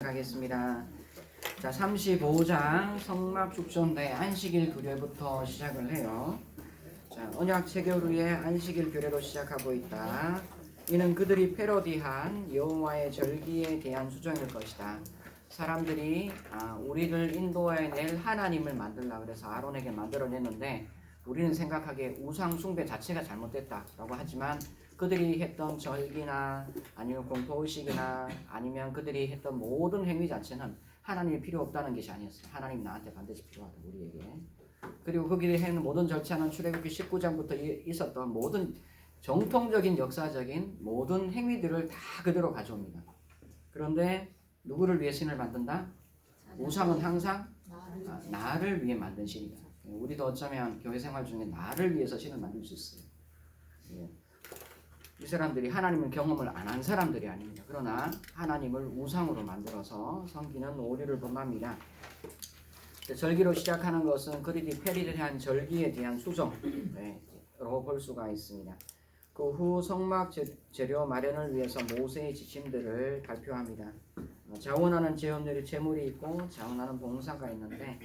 시작하겠습니다. 자, 35장 성막축전대 안식일 규례부터 시작을 해요. 자, 언약 체결 후에 안식일 규례로 시작하고 있다. 이는 그들이 패러디한 여호와의 절기에 대한 수정일 것이다. 사람들이 우리를 인도해낼 하나님을 만들라 그래서 아론에게 만들어냈는데, 우리는 생각하기에 우상 숭배 자체가 잘못됐다라고 하지만 그들이 했던 절기나 아니면 공포의식이나 아니면 그들이 했던 모든 행위 자체는 하나님이 필요 없다는 것이 아니었어요. 하나님이 나한테 반드시 필요하다, 우리에게. 그리고 거기에 하는 모든 절차는 출애굽기 19장부터 있었던 모든 정통적인 역사적인 모든 행위들을 다 그대로 가져옵니다. 그런데 누구를 위해 신을 만든다? 우상은 항상 나를 위해 만든 신이다. 우리도 어쩌면 교회 생활 중에 나를 위해서 신을 만들 수 있어요. 이 사람들이 하나님을 경험을 안 한 사람들이 아닙니다. 그러나 하나님을 우상으로 만들어서 섬기는 오류를 범합니다. 절기로 시작하는 것은 그들이 패러디한 절기에 대한 수정으로 볼 수가 있습니다. 그 후 성막 재료 마련을 위해서 모세의 지침들을 발표합니다. 자원하는 제물이 있고 자원하는 봉사가 있는데,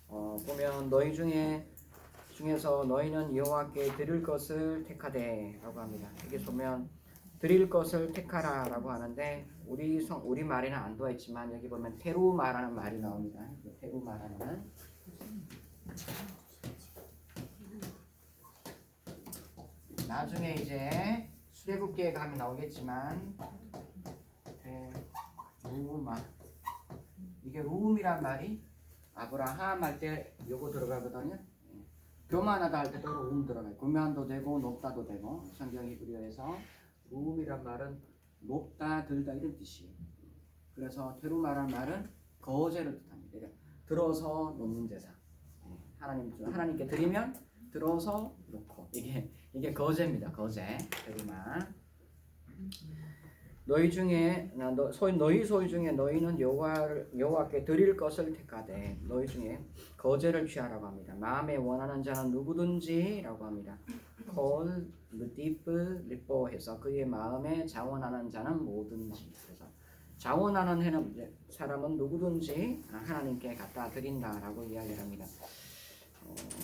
보면 너희 중에서 너희는 여호와께 드릴 것을 택하되라고 합니다. 여기 보면 드릴 것을 택하라라고 하는데 우리 말에는 안 들어 있지만 여기 보면 테루마라는 말이 나옵니다. 테루마라는 나중에 이제 출애굽기에 가면 나오겠지만 테루마, 이게 루움이란 말이 아브라함 할 때 요거 들어가거든요. 교만하다 할 때도 루움 들어가요. 교만도 되고 높다도 되고, 성경 히브리어에서 루움이란 말은 높다, 들다 이런 뜻이에요. 그래서 테루마란 말은 거제를 뜻합니다. 그러니까 들어서 놓는 제사. 하나님께 드리면 들어서 놓고, 이게 거제입니다. 거제, 테루마. 너희 소유 중에 너희는 여호와께 드릴 것을 택하되, 너희 중에 거제를 취하라고 합니다. 마음에 원하는 자는 누구든지라고 합니다. 콜 르디프 리포 해서 그의 마음에 자원하는 자는 뭐든지. 그래서 자원하는 사람은 누구든지 하나님께 갖다 드린다라고 이야기를 합니다.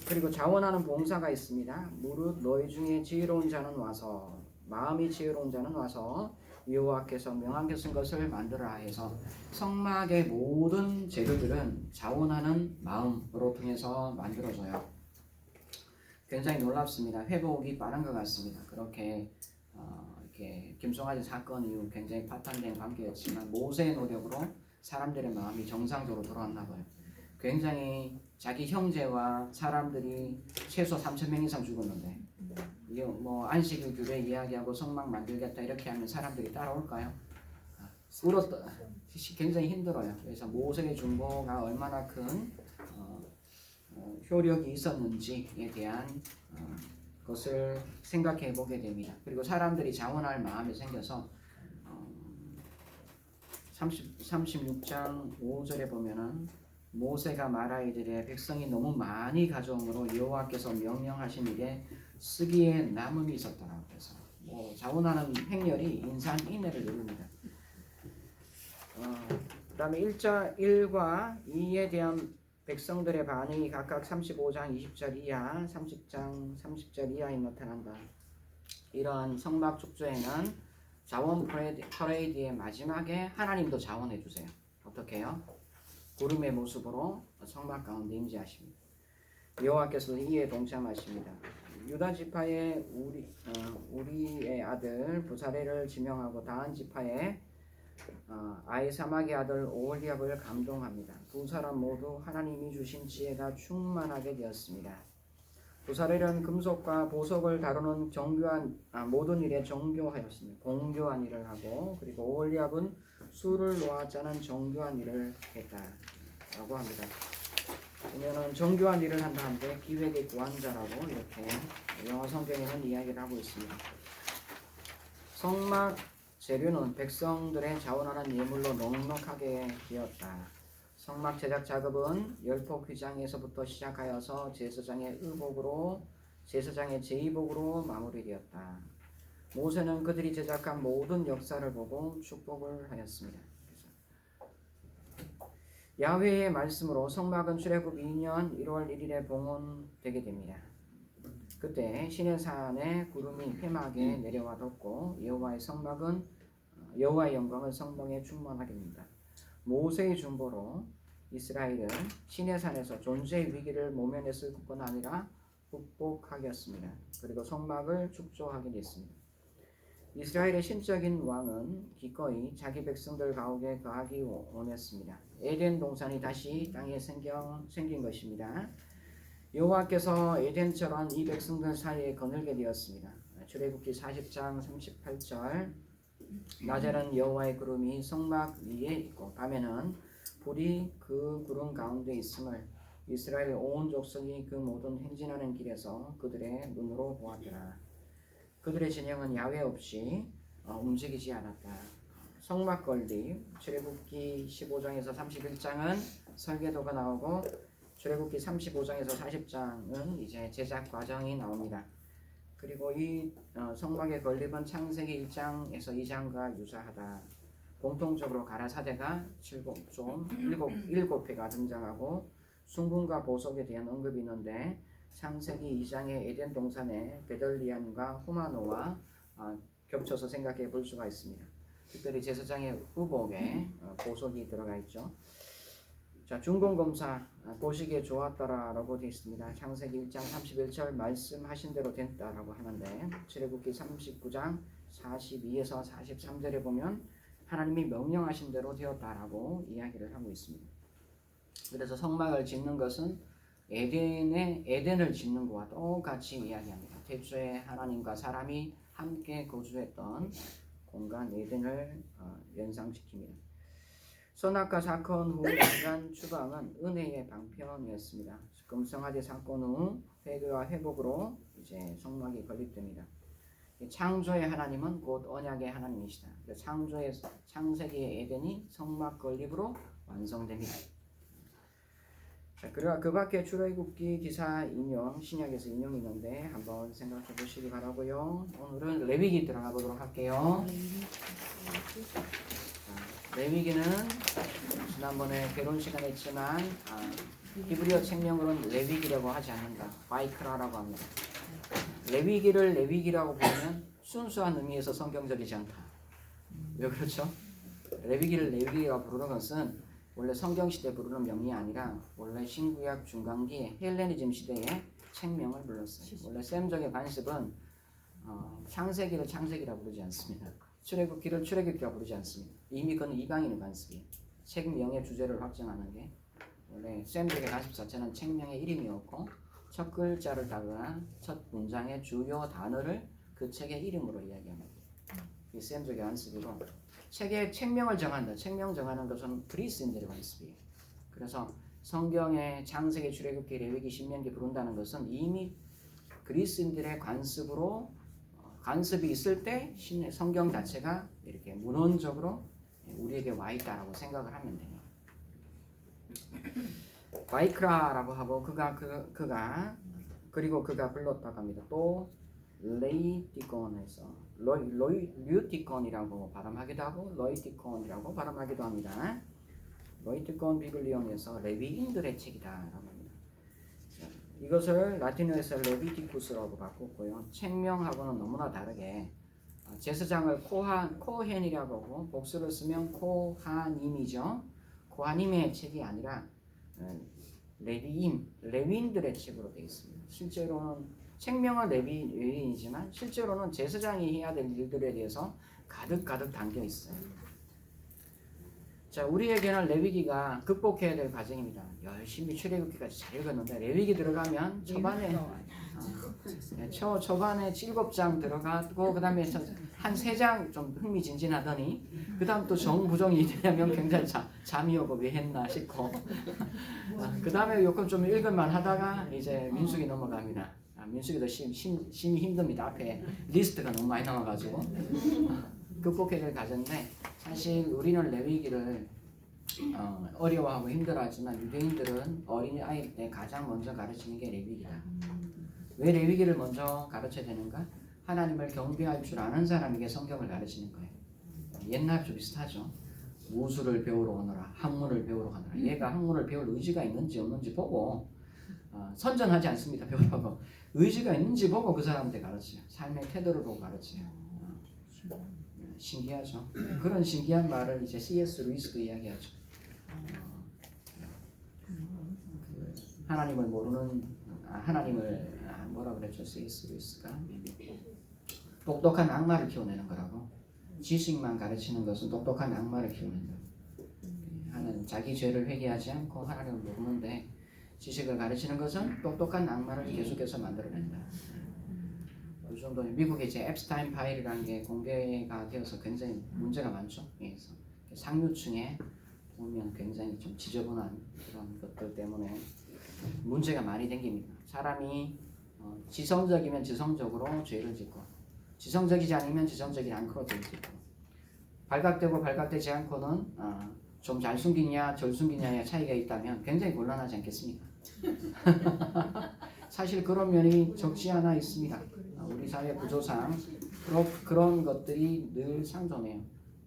그리고 자원하는 봉사가 있습니다. 무릇 너희 중에 지혜로운 자는 와서, 마음이 지혜로운 자는 와서 여호와께서 명하게 쓴 것을 만들어라 해서 성막의 모든 재료들은 자원하는 마음으로 통해서 만들어져요. 굉장히 놀랍습니다. 회복이 빠른 것 같습니다. 그렇게 이렇게 김송아지 사건 이후 굉장히 파탄된 관계였지만 모세의 노력으로 사람들의 마음이 정상적으로 돌아왔나 봐요. 굉장히 자기 형제와 사람들이 최소 3,000명 이상 죽었는데, 이게 뭐 안식일 규례 이야기하고 성막 만들겠다 이렇게 하면 사람들이 따라올까요? 굉장히 힘들어요. 그래서 모세의 중보가 얼마나 큰 효력이 있었는지에 대한 것을 생각해 보게 됩니다. 그리고 사람들이 자원할 마음이 생겨서 36장 5절에 보면은 모세가 말하이르되 백성이 너무 많이 가져오므로 여호와께서 명령하시니에 쓰기에 남음이 있었더라. 그래서 자원하는 행렬이 인산인해를 이룹니다. 그다음에 1과 2에 대한 백성들의 반응이 각각 35장 20절 이하, 30장 30절 이하에 나타난다. 이러한 성막 축제에는 자원 퍼레이드의 마지막에 하나님도 자원해 주세요. 어떻게 해요? 구름의 모습으로 성막 가운데 임재하십니다. 여호와께서 이에 동참하십니다. 유다 지파의 우리의 아들 부사레를 지명하고 다한 지파의 아히사막의 아들 오홀리압을 감동합니다. 두 사람 모두 하나님이 주신 지혜가 충만하게 되었습니다. 부사렐은 금속과 보석을 다루는 모든 일에 정교하였습니다. 공교한 일을 하고, 그리고 오홀리압은 술을 놓아 짜는 정교한 일을 했다라고 합니다. 보면은 정교한 일을 한다는데 기획의 구한자라고 이렇게 영어 성경에는 이야기를 하고 있습니다. 성막 재료는 백성들의 자원하는 예물로 넉넉하게 되었다. 성막 제작 작업은 열폭 휘장에서부터 시작하여서 제사장의 제의복으로 마무리되었다. 모세는 그들이 제작한 모든 역사를 보고 축복을 하였습니다. 야훼의 말씀으로 성막은 출애굽 2년 1월 1일에 봉헌되게 됩니다. 그때 시내산에 구름이 회막에 내려와 덮고 여호와의 영광은 성막에 충만하게 됩니다. 모세의 중보로 이스라엘은 시내산에서 존재의 위기를 모면했을 뿐 아니라 극복하였습니다. 그리고 성막을 축조하게 됐습니다. 이스라엘의 신적인 왕은 기꺼이 자기 백성들 가운데 거하기 원했습니다. 에덴 동산이 다시 땅에 생긴 것입니다. 여호와께서 에덴처럼 이 백성들 사이에 거늘게 되었습니다. 출애굽기 40장 38절 낮에는 여호와의 구름이 성막 위에 있고 밤에는 불이 그 구름 가운데 있음을 이스라엘 온 족속이 그 모든 행진하는 길에서 그들의 눈으로 보았더라. 그들의 진영은 야훼 없이 움직이지 않았다. 성막 건립 출애굽기 15장에서 31장은 설계도가 나오고 출애굽기 35장에서 40장은 이제 제작 과정이 나옵니다. 그리고 이 성막의 건립은 창세기 1장에서 2장과 유사하다. 공통적으로 가라사대가 7회가 등장하고 순금과 보석에 대한 언급이 있는데 창세기 2장의 에덴 동산의 베들리안과 후마노와 겹쳐서 생각해 볼 수가 있습니다. 특별히 제사장의 의복에 보석이 들어가 있죠. 자, 중공검사 보시기에 좋았더라라고 되어 있습니다. 창세기 1장 31절 말씀하신 대로 됐다라고 하는데 출애굽기 39장 42에서 43절에 보면 하나님이 명령하신 대로 되었다라고 이야기를 하고 있습니다. 그래서 성막을 짓는 것은 에덴을 짓는 것과 똑같이 이야기합니다. 태초에 하나님과 사람이 함께 거주했던 공간 에덴을 연상시킵니다. 선악과 사건 후 인간 추방은 은혜의 방편이었습니다. 금성하대 사건 후 회개와 회복으로 이제 성막이 건립됩니다. 창조의 하나님은 곧 언약의 하나님이시다. 창세기의 에덴이 성막 건립으로 완성됩니다. 자, 그리고 그 밖에 출애굽기 기사 인용, 신약에서 인용이 있는데 한번 생각해 보시기 바라고요. 오늘은 레위기 들어가 보도록 할게요. 자, 레위기는 지난번에 결혼 시간에 했지만 히브리어 책명으로는 레위기라고 하지 않는다. 바이크라라고 합니다. 레위기를 레위기라고 보면 순수한 의미에서 성경적이지 않다. 왜 그렇죠? 레위기를 레위기라고 부르는 것은 원래 성경시대 부르는 명이 아니라 원래 신구약 중간기에 헬레니즘 시대에 책명을 불렀어요. 원래 셈적의 관습은 창세기를 창세기라 부르지 않습니다. 출애굽기를 출애굽기라 부르지 않습니다. 이미 그건 이방인의 관습이에요. 책명의 주제를 확정하는 게 원래 셈적의 관습 자체는 책명의 이름이었고 첫 글자를 다거나 첫 문장의 주요 단어를 그 책의 이름으로 이야기합니다. 이 셈적의 관습이고 책의 책명을 정한다. 책명 정하는 것은 그리스인들의 관습이에요. 그래서 성경의 창세기, 출애굽기, 레위기, 신명기 부른다는 것은 이미 그리스인들의 관습으로 관습이 있을 때 성경 자체가 이렇게 문헌적으로 우리에게 와 있다라고 생각을 하면 돼요. 바이크라라고 하고 그가 불렀다고 합니다. 또 레이티콘에서 류티콘이라고 발음하기도 하고 로이티콘이라고 발음하기도 합니다. 로이티콘 비블리온에서 레위인들의 책이다라고 합니다. 이것을 라틴어에서 레비티쿠스라고 바꿨고요. 책명하고는 너무나 다르게 제사장을 코헨이라고 하고 복수를 쓰면 코하님이죠. 코하님의 책이 아니라 레위인들의 책으로 되어 있습니다. 실제로는 책명은 레위인이지만 실제로는 제사장이 해야 될 일들에 대해서 가득 담겨 있어요. 자, 우리에게는 레위기가 극복해야 될 과정입니다. 열심히 출애굽기까지 잘 읽었는데 레위기 들어가면 초반에 7장 들어가고 그 다음에 한 3장 좀 흥미진진하더니 그 다음 또 정부정이 되면 굉장히 잠이 오고 왜 했나 싶고 그 다음에 요금 좀 읽을만 하다가 이제 민수기 넘어갑니다. 민수기도 심히 힘듭니다. 앞에 리스트가 너무 많이 나와가지고 극복해야 될 과정인데 사실 우리는 레위기를 어려워하고 힘들어하지만 유대인들은 어린이 아이 때 가장 먼저 가르치는 게 레위기다. 왜 레위기를 먼저 가르쳐야 되는가? 하나님을 경배할 줄 아는 사람에게 성경을 가르치는 거예요. 옛날 좀 비슷하죠. 무술을 배우러 오너라, 학문을 배우러 가너라. 얘가 학문을 배울 의지가 있는지 없는지 보고 선전하지 않습니다. 배우라고. 의지가 있는지 보고 그 사람한테 가르쳐요. 삶의 태도를 보고 가르쳐요. 신기하죠. 그런 신기한 말을 이제 C.S. 루이스도 이야기하죠. 하나님을 모르는 하나님을 뭐라 그랬죠? C.S. 루이스가 똑똑한 악마를 키워내는 거라고. 지식만 가르치는 것은 똑똑한 악마를 키워낸다. 하나님 자기 죄를 회개하지 않고 하나님을 모르는데 지식을 가르치는 것은 똑똑한 악마를 계속해서 만들어낸다. 요즘도 미국에 이제 앱스타인 파일이라는 게 공개가 되어서 굉장히 문제가 많죠. 그래서 상류층에 보면 굉장히 좀 지저분한 그런 것들 때문에 문제가 많이 생깁니다. 사람이 지성적이면 지성적으로 죄를 짓고 지성적이지 않으면 지성적이지 않고 죄를 짓고 발각되고 발각되지 않고는 좀 잘 숨기냐 덜 숨기냐의 차이가 있다면 굉장히 곤란하지 않겠습니까? 사실 그런 면이 적지 않아 있습니다. 우리 사회 구조상 그런 것들이 늘 상존해요.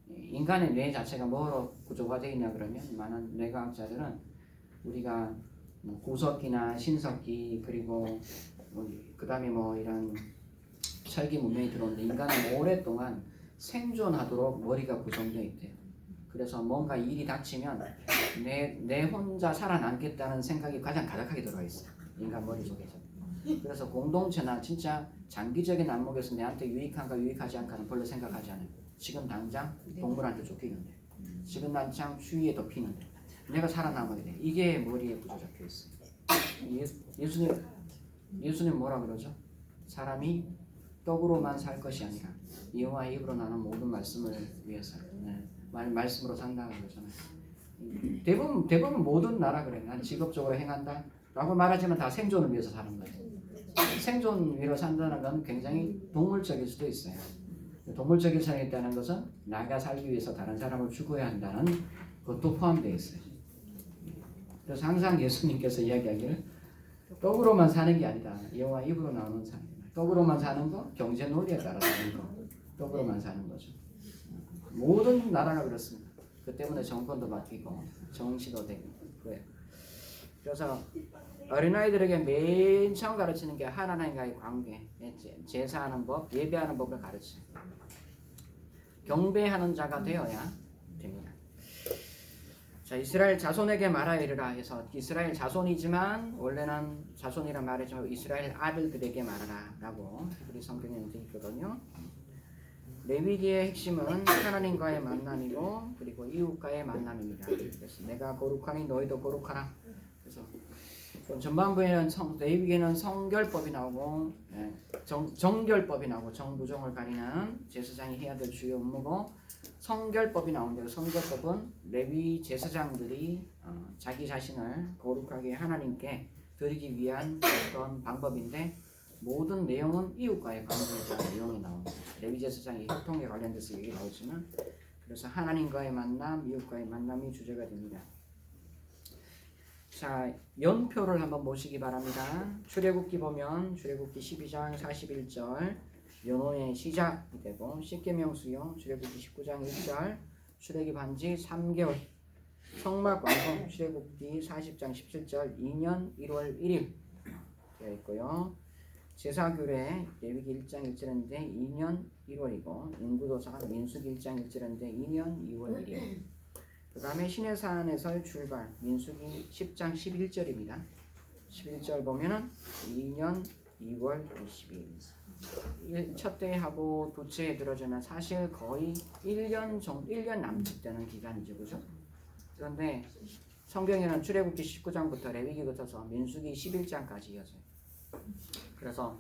인간의 뇌 자체가 뭐로 구조가 되어 있냐 그러면 많은 뇌과학자들은 우리가 구석기나 신석기 그리고 그 다음에 뭐 이런 철기 문명이 들어오는데 인간은 오랫동안 생존하도록 머리가 구성되어 있대요. 그래서 뭔가 일이 닥치면 내 혼자 살아남겠다는 생각이 가장 가득하게 들어가 있어요. 인간 머릿속에서. 그래서 공동체나 진짜 장기적인 안목에서 내한테 유익한가 유익하지 않가는 별로 생각하지 않아요. 지금 당장 동물한테 쫓기는데 지금 당장 추위에 덮이는데 내가 살아남아야 돼. 이게 머리에 구조 잡혀 있어요. 예수님 뭐라 그러죠? 사람이 떡으로만 살 것이 아니라 여호와의 입으로 나는 모든 말씀을 위해서 말씀으로 산다고 그러잖아요. 대부분 모든 나라 그래. 난 직업적으로 행한다 라고 말하지만 다 생존을 위해서 사는 거예요. 생존 위로 산다는 건 굉장히 동물적일 수도 있어요. 동물적인 삶이 있다는 것은 나가 살기 위해서 다른 사람을 죽어야 한다는 것도 포함되어 있어요. 그래서 항상 예수님께서 이야기하기를 떡으로만 사는 게 아니다. 여호와 입으로 나오는 삶. 떡으로만 사는 거, 경제 논리에 따라 사는 거. 떡으로만 사는 거죠. 모든 나라가 그렇습니다. 그 때문에 정권도 바뀌고 정치도 되고 그래요. 그래서 어린아이들에게 맨 처음 가르치는 게 하나님과의 관계, 제사하는 법, 예배하는 법을 가르쳐요. 경배하는 자가 되어야 됩니다. 자, 이스라엘 자손에게 말하여 이르라 해서 이스라엘 자손이지만 원래는 자손이라 말하지만 이스라엘 아들들에게 말하라 라고 우리 성경에 되어 있거든요. 레위기의 핵심은 하나님과의 만남이고 그리고 이웃과의 만남입니다. 그래서 내가 거룩하니 너희도 거룩하라. 그래서 전반부에는 레위기에는 성결법이 나오고 정결법이 나오고 정부정을 가리는 제사장이 해야 될 주요 업무고 성결법이 나오는데 성결법은 레위 제사장들이 자기 자신을 거룩하게 하나님께 드리기 위한 어떤 방법인데 모든 내용은 이웃과의 관계에 대한 내용이 나옵니다. 레위 제사장의 협통에 관련돼서 얘기 나오지만 그래서 하나님과의 만남, 이웃과의 만남이 주제가 됩니다. 자, 연표를 한번 보시기 바랍니다. 출애굽기 보면 출애굽기 12장 41절 연호의 시작이 되고 십계명 수용 출애굽기 19장 1절 출애굽 한지 3개월 성막 완성 출애굽기 40장 17절 2년 1월 1일 되어 있고요. 제사규례 레위기 1장 1절인데 2년 1월이고 인구조사 민수기 1장 1절인데 2년 2월 1일. 그 다음에 시내산에서의 출발 민수기 10장 11절입니다. 11절 보면은 2년 2월 22일. 첫 해하고 둘째 해 들어주면 사실 거의 1년 남짓 되는 기간이죠. 그죠? 그런데 성경에는 출애굽기 19장부터 레위기 거쳐서 민수기 11장까지 이어져요. 그래서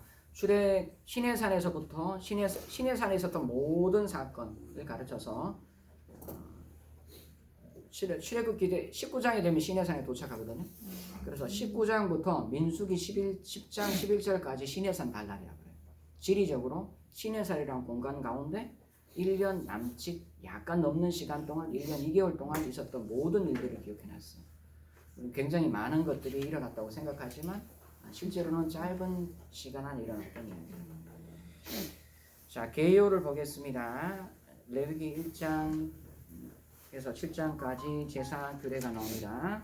시내산에서부터 시내산에 있었던 모든 사건을 가르쳐서 출애굽기 19장이 되면 시내산에 도착하거든요. 그래서 19장부터 민수기 10장 11절까지 시내산 발날이라고 해요. 지리적으로 시내산이라는 공간 가운데 1년 남짓 약간 넘는 시간 동안 1년 2개월 동안 있었던 모든 일들을 기억해놨어요. 굉장히 많은 것들이 일어났다고 생각하지만 실제로는 짧은 시간 안에 일어났던 일입니다. 자, 개요를 보겠습니다. 레위기 1장 그래서 7장까지 제사 규례가 나옵니다.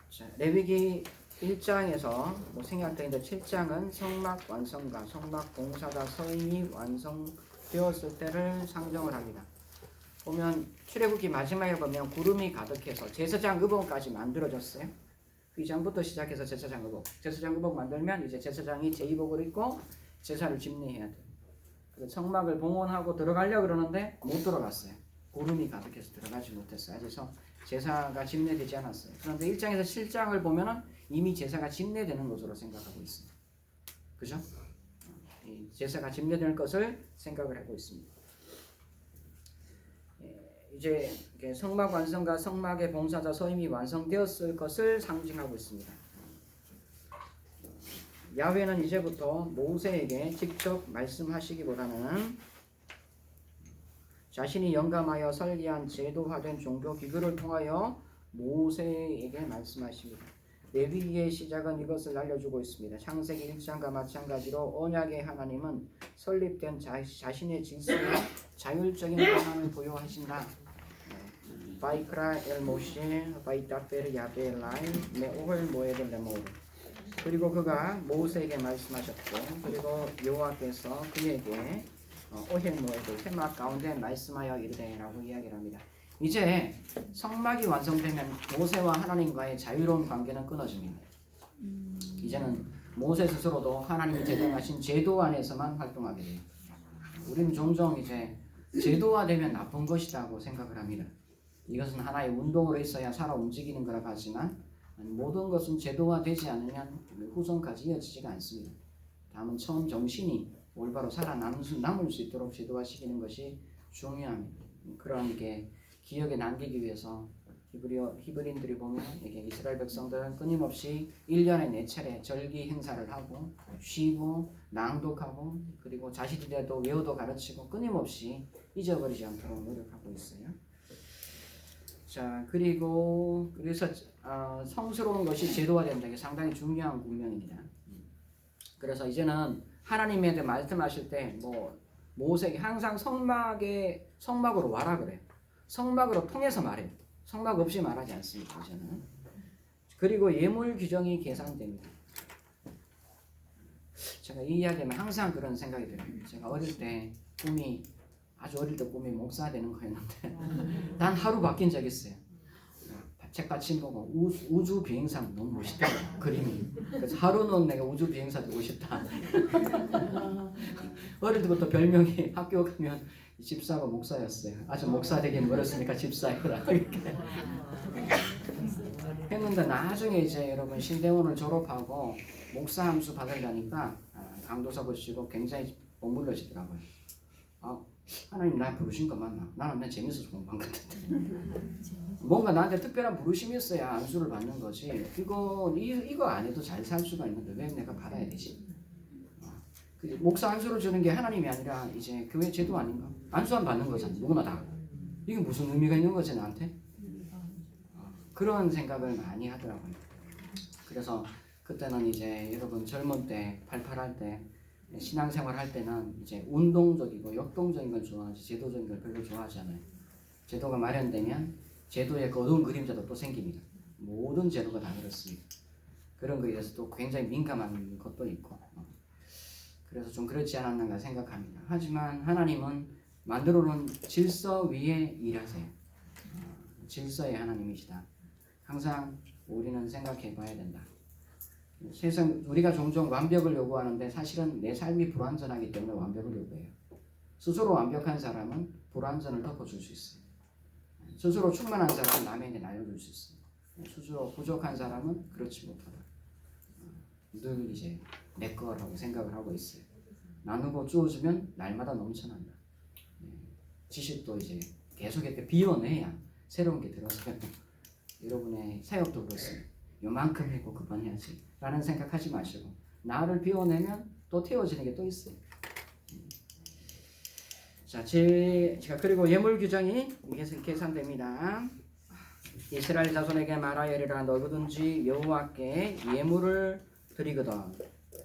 자, 레위기 1장에서 뭐 생략되는데 7장은 성막 완성과 성막 공사가 서인이 완성되었을 때를 상정을 합니다. 보면 출애굽기 마지막에 보면 구름이 가득해서 제사장 의복까지 만들어졌어요. 그 이전부터 시작해서 제사장 의복 만들면 이제 제사장이 제의복을 입고 제사를 집례해야 돼요. 그래서 성막을 봉헌하고 들어가려고 그러는데 못 들어갔어요. 구름이 가득해서 들어가지 못했어요. 그래서 제사가 집례되지 않았어요. 그런데 1장에서 7장을 보면은 이미 제사가 집례되는 것으로 생각하고 있습니다. 그죠? 제사가 집례될 것을 생각을 하고 있습니다. 이제 성막 완성과 성막의 봉사자 서임이 완성되었을 것을 상징하고 있습니다. 야훼는 이제부터 모세에게 직접 말씀하시기보다는 자신이 영감하여 설계한 제도화된 종교 기구를 통하여 모세에게 말씀하십니다. 레위기의 시작은 이것을 알려주고 있습니다. 창세기 1장과 마찬가지로 언약의 하나님은 설립된 자신의 질서에 자율적인 권한을 부여하신다. 바이크라 엘 모시 바이타페르 야베라이 메오헐 모에들 레모르. 그리고 그가 모세에게 말씀하셨고, 그리고 여호와께서 그에게 오힐 모에들 세막 가운데 말씀하여 이르되라고 이야기를 합니다. 이제 성막이 완성되면 모세와 하나님과의 자유로운 관계는 끊어집니다. 이제는 모세 스스로도 하나님이 제정하신 제도 안에서만 활동하게 돼요. 우리는 종종 이제 제도화되면 나쁜 것이라고 생각을 합니다. 이것은 하나의 운동으로 있어야 살아 움직이는 거라고 하지만 모든 것은 제도화되지 않으면 후손까지 이어지지가 않습니다. 다음은 처음 정신이 올바로 살아남을 수 있도록 제도화시키는 것이 중요합니다. 그런 게 기억에 남기기 위해서 히브리인들이 보면 이게 이스라엘 백성들은 끊임없이 1년에 4차례 절기 행사를 하고 쉬고 낭독하고 그리고 자식들에도 외우도 가르치고 끊임없이 잊어버리지 않도록 노력하고 있어요. 자, 그래서 성스러운 것이 제도화된다. 이게 상당히 중요한 국면입니다. 그래서 이제는 하나님에 대해 말씀하실 때 모세에게 항상 성막으로 와라 그래요. 성막으로 통해서 말해요. 성막 없이 말하지 않습니다. 이제는. 그리고 예물 규정이 계산됩니다. 제가 이 이야기하면 항상 그런 생각이 들어요. 제가 아주 어릴 때 꿈이 목사 되는 거였는데 단 하루 바뀐 적이 있어요. 책받침 보고 우주 비행사 너무 멋있다 그림이. 그래서 하루는 내가 우주 비행사 되고 싶다. 어릴 때부터 별명이 학교 가면 집사가 목사였어요. 아주 목사 되긴 멀었으니까 집사해라 이렇게 했는데 나중에 이제 여러분 신대원을 졸업하고 목사 함수 받으려니까 강도사 보시고 굉장히 억눌러지더라고요. 하나님 나 부르신 거 맞나? 나는 그냥 재밌어서 공부한 것 같은데 뭔가 나한테 특별한 부르심이 있어야 안수를 받는 거지. 이거 안 해도 잘 살 수가 있는데 왜 내가 받아야 되지? 목사 안수를 주는 게 하나님이 아니라 이제 교회 제도 아닌가? 안수 안 받는 거잖아. 누구나 다. 이게 무슨 의미가 있는 거지 나한테? 그런 생각을 많이 하더라고요. 그래서 그때는 이제 여러분 젊은 때 팔팔할 때 신앙생활 할 때는 이제 운동적이고 역동적인 걸 좋아하지 제도적인 걸 별로 좋아하지 않아요. 제도가 마련되면 제도의 어두운 그림자도 또 생깁니다. 모든 제도가 다 그렇습니다. 그런 거에 대해서 또 굉장히 민감한 것도 있고 그래서 좀 그렇지 않았는가 생각합니다. 하지만 하나님은 만들어 놓은 질서 위에 일하세요. 질서의 하나님이시다. 항상 우리는 생각해 봐야 된다. 세상 우리가 종종 완벽을 요구하는데 사실은 내 삶이 불완전하기 때문에 완벽을 요구해요. 스스로 완벽한 사람은 불완전을 덮어줄 수 있어요. 스스로 충만한 사람은 남에게 날려줄 수 있어요. 스스로 부족한 사람은 그렇지 못하다. 늘 이제 내 거라고 생각을 하고 있어요. 나누고 주어주면 날마다 넘쳐난다. 지식도 이제 계속 이렇게 비워내야 새로운 게 들어서요. 여러분의 사역도 그렇습니다. 요만큼 했고 그만해야지 라는 생각하지 마시고 나를 비워내면 또 태워지는 게 또 있어요. 자, 그리고 예물 규정이 계산됩니다. 이스라엘 자손에게 말하여 이르라. 너희든지 여호와께 예물을 드리거든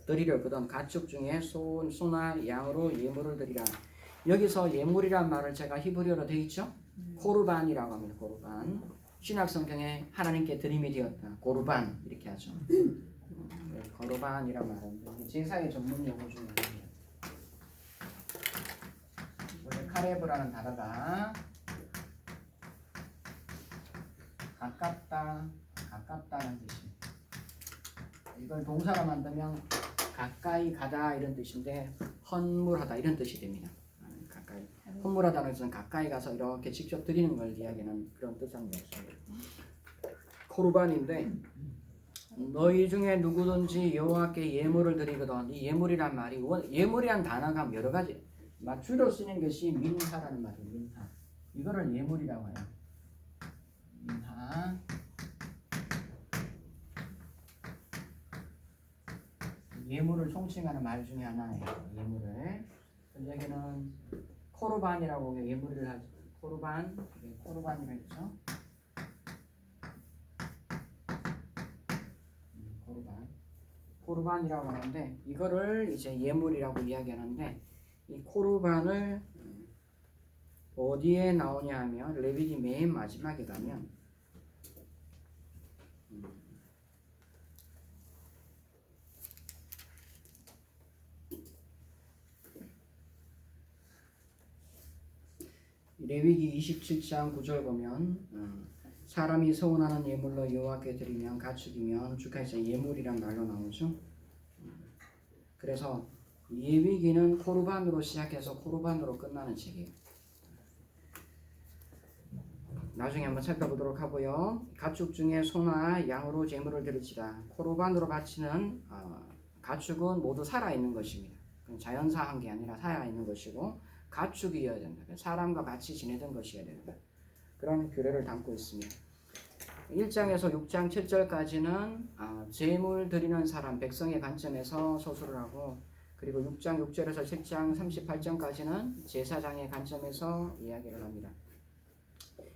드리려거든 가축 중에 소나 양으로 예물을 드리라. 여기서 예물이란 말을 제가 히브리어로 되어 있죠? 코르반이라고 합니다. 코르반. 신약 성경에 하나님께 드림이 되었다. 고르반 이렇게 하죠. 거르반이란 말은 제사의 전문 용어 중에 하나입니다. 원래 카레브라는 단어가 가깝다는 뜻입니다. 이걸 동사로 만들면 가까이 가다 이런 뜻인데 헌물하다 이런 뜻이 됩니다. 가까이 헌물하다는 것은 가까이 가서 이렇게 직접 드리는 걸 이야기하는 그런 뜻하는 것입니다. 코르반인데 너희 중에 누구든지 여호와께 예물을 드리거든. 이 예물이란 말이 예물이란 단어가 여러 가지 주로 쓰는 것이 민하라는 말이에요. 민하. 이거를 예물이라고 해요. 민하. 예물을 총칭하는 말 중에 하나예요. 예물을. 여기는 코르반이라고 예물을 하죠. 코르반이라고 했죠. 코르반이라고 하는데 이거를 이제 예물이라고 이야기하는데 이 코르반을 어디에 나오냐 하면 레위기 맨 마지막에 가면 레위기 27장 9절 보면 사람이 서운하는 예물로 여호와께 드리면 가축이면 주가에서 예물이란 말로 나오죠. 그래서 레위기는 코르반으로 시작해서 코르반으로 끝나는 책이에요. 나중에 한번 살펴보도록 하고요. 가축 중에 소나 양으로 제물을 드릴지라. 코르반으로 바치는 가축은 모두 살아있는 것입니다. 자연사한 게 아니라 살아있는 것이고 가축이어야 된다. 사람과 같이 지내던 것이어야 된다. 그런 규례를 담고 있습니다. 1장에서 6장 7절까지는 제물 드리는 사람 백성의 관점에서 서술을 하고 그리고 6장 6절에서 7장 38절까지는 제사장의 관점에서 이야기를 합니다.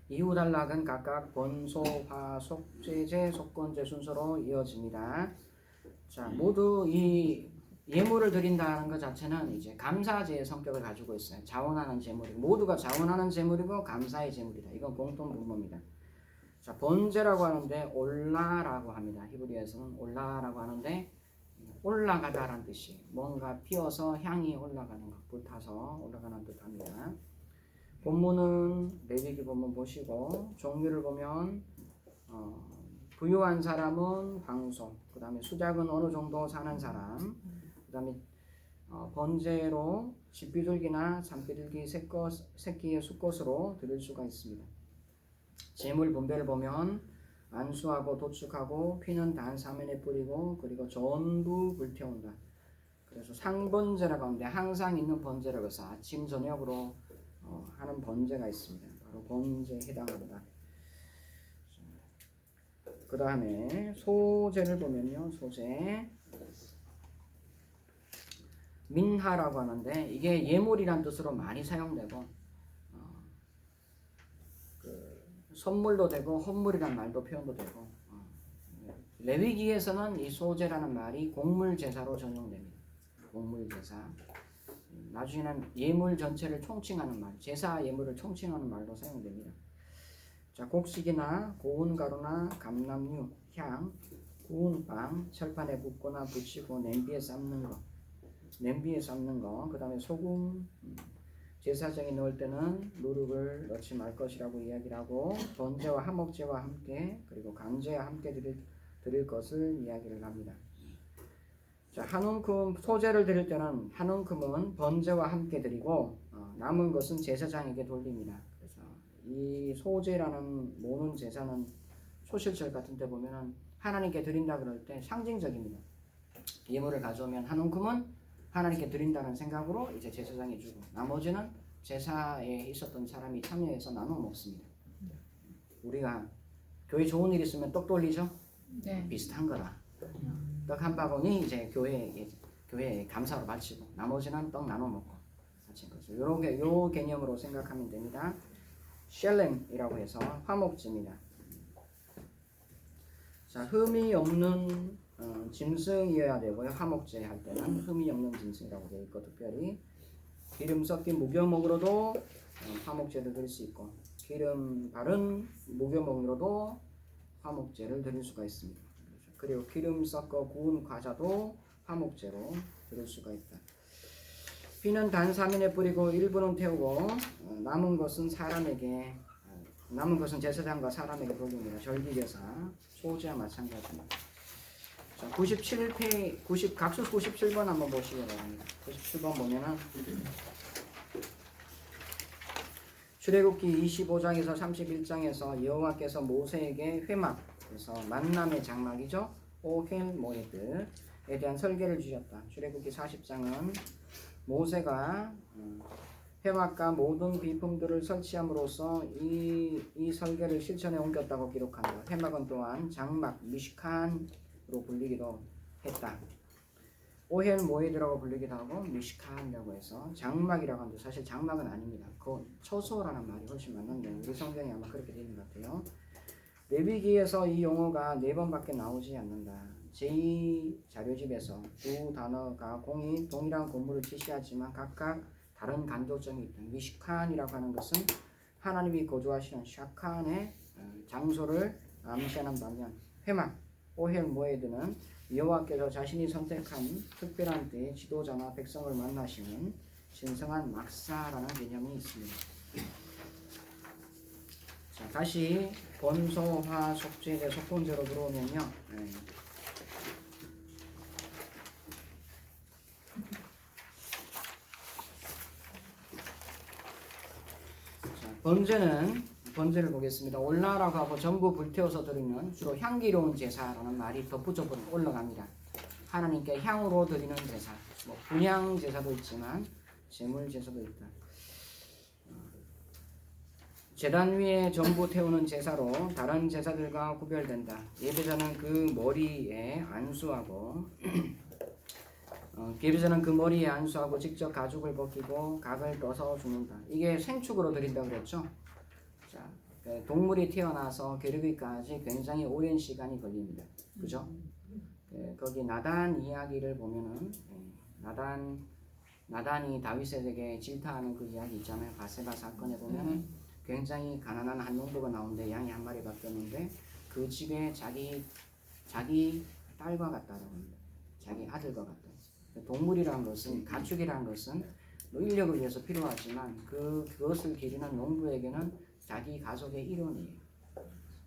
이후 단락은 각각 번소, 화속, 제제, 속건제 순서로 이어집니다. 자, 모두 이 예물을 드린다는 것 자체는 이제 감사제의 성격을 가지고 있어요. 자원하는 제물이고 모두가 자원하는 제물이고 감사의 제물이다. 이건 공통 분모입니다. 자, 번제라고 하는데 올라라고 합니다. 히브리어에서는 올라라고 하는데 올라가다라는 뜻이 뭔가 피어서 향이 올라가는 것, 불타서 올라가는 뜻합니다. 본문은 레위기 본문 보시고 종류를 보면 부유한 사람은 황소, 그 다음에 수작은 어느 정도 사는 사람, 그 다음에 번제로 집비둘기나 산비둘기 새끼의 수컷으로 드릴 수가 있습니다. 제물 분배를 보면 안수하고 도축하고 피는 단 사면에 뿌리고 그리고 전부 불태운다. 그래서 상번제라고 하는데 항상 있는 번제라고 해서 아침 저녁으로 하는 번제가 있습니다. 바로 번제에 해당합니다. 그 다음에 소제를 보면요. 소제 민하라고 하는데 이게 예물이란 뜻으로 많이 사용되고 선물도 되고 헌물이란 말도 표현도 되고 레위기에서는 이 소제라는 말이 곡물제사로 전용됩니다. 곡물제사. 나중에는 예물 전체를 총칭하는 말, 제사 예물을 총칭하는 말로 사용됩니다. 자, 곡식이나 고운 가루나 감람류, 향, 구운 빵, 철판에 붓거나 붙이고 냄비에 삶는 거, 그 다음에 소금, 제사장에 넣을 때는 누룩을 넣지 말 것이라고 이야기를 하고 번제와 화목제와 함께 그리고 강제와 함께 드릴 것을 이야기를 합니다. 자, 한 움큼 소제를 드릴 때는 한 움큼은 번제와 함께 드리고 남은 것은 제사장에게 돌립니다. 그래서 이 소제라는 모는 제사는 소실절 같은 데 보면은 하나님께 드린다 그럴 때 상징적입니다. 예물을 가져오면 한 움큼은 하나님께 드린다는 생각으로 이제 제사장이 주고 나머지는 제사에 있었던 사람이 참여해서 나눠 먹습니다. 우리가 교회 좋은 일 있으면 떡 돌리죠? 네. 비슷한 거라. 떡 한 바구니 이제 교회에 감사로 바치고 나머지는 떡 나눠 먹고 바친 거죠. 요 개념으로 생각하면 됩니다. 셸렘이라고 해서 화목제입니다. 자, 흠이 없는 짐승이어야 되고요. 화목제 할 때는 흠이 없는 짐승이라고 되어 있고, 특별히 기름 섞인 무교목으로도 화목제를 드릴 수 있고, 기름 바른 무교목으로도 화목제를 드릴 수가 있습니다. 그리고 기름 섞어 구운 과자도 화목제로 드릴 수가 있다. 피는 단 3일에 뿌리고 일부는 태우고 남은 것은 제사장과 사람에게 돌립니다. 절기제사, 소제와 마찬가지입니다. 자, 97페이지, 각수 97번 한번 보시기 바랍니다. 97번 보면은 출애굽기 25장에서 31장에서 여호와께서 모세에게 회막, 그래서 만남의 장막이죠. 오헬 모에드에 대한 설계를 주셨다. 출애굽기 40장은 모세가 회막과 모든 비품들을 설치함으로써 이 설계를 실천에 옮겼다고 기록한다. 회막은 또한 장막, 미시칸으로 불리기도 했다. 오헬 모에드라고 불리기도 하고 미시칸이라고 해서 장막이라고 하는데 사실 장막은 아닙니다. 그 처소라는 말이 훨씬 맞는데 우리 성경이 아마 그렇게 되는 것 같아요. 레위기에서 이 용어가 4번밖에 나오지 않는다. 제2자료집에서 두 단어가 공이 동일한 건물을 지시하지만 각각 다른 간도점이 있다. 미시칸이라고 하는 것은 하나님이 거주하시는 샤칸의 장소를 암시하는 반면 회막, 오헬 모에드는 여호와께서 자신이 선택한 특별한 때에 지도자나 백성을 만나시는 신성한 막사라는 개념이 있습니다. 자, 다시 본소화 속죄제 속건제로 들어오면요. 번제를 보겠습니다. 올라라고 하고 전부 불태워서 드리는 주로 향기로운 제사라는 말이 덧붙여 올라갑니다. 하나님께 향으로 드리는 제사, 분향 제사도 있지만 제물 제사도 있다. 제단 위에 전부 태우는 제사로 다른 제사들과 구별된다. 예배자는 그 머리에 안수하고 직접 가죽을 벗기고 각을 떠서 죽는다. 이게 생축으로 드린다고 그랬죠. 자, 동물이 태어나서 기르기까지 굉장히 오랜 시간이 걸립니다. 그죠? 거기 나단 이야기를 보면은 나단이 다윗에게 질타하는 그 이야기 있잖아요. 바세바 사건에 보면은 굉장히 가난한 한 농부가 나오는데 양이 한 마리 바뀌었는데 그 집에 자기 딸과 같다라고 합니다. 자기 아들과 같다. 동물이라는 것은, 가축이라는 것은 인력을 위해서 필요하지만 그것을 기르는 농부에게는 자기 가족의 일원이에요.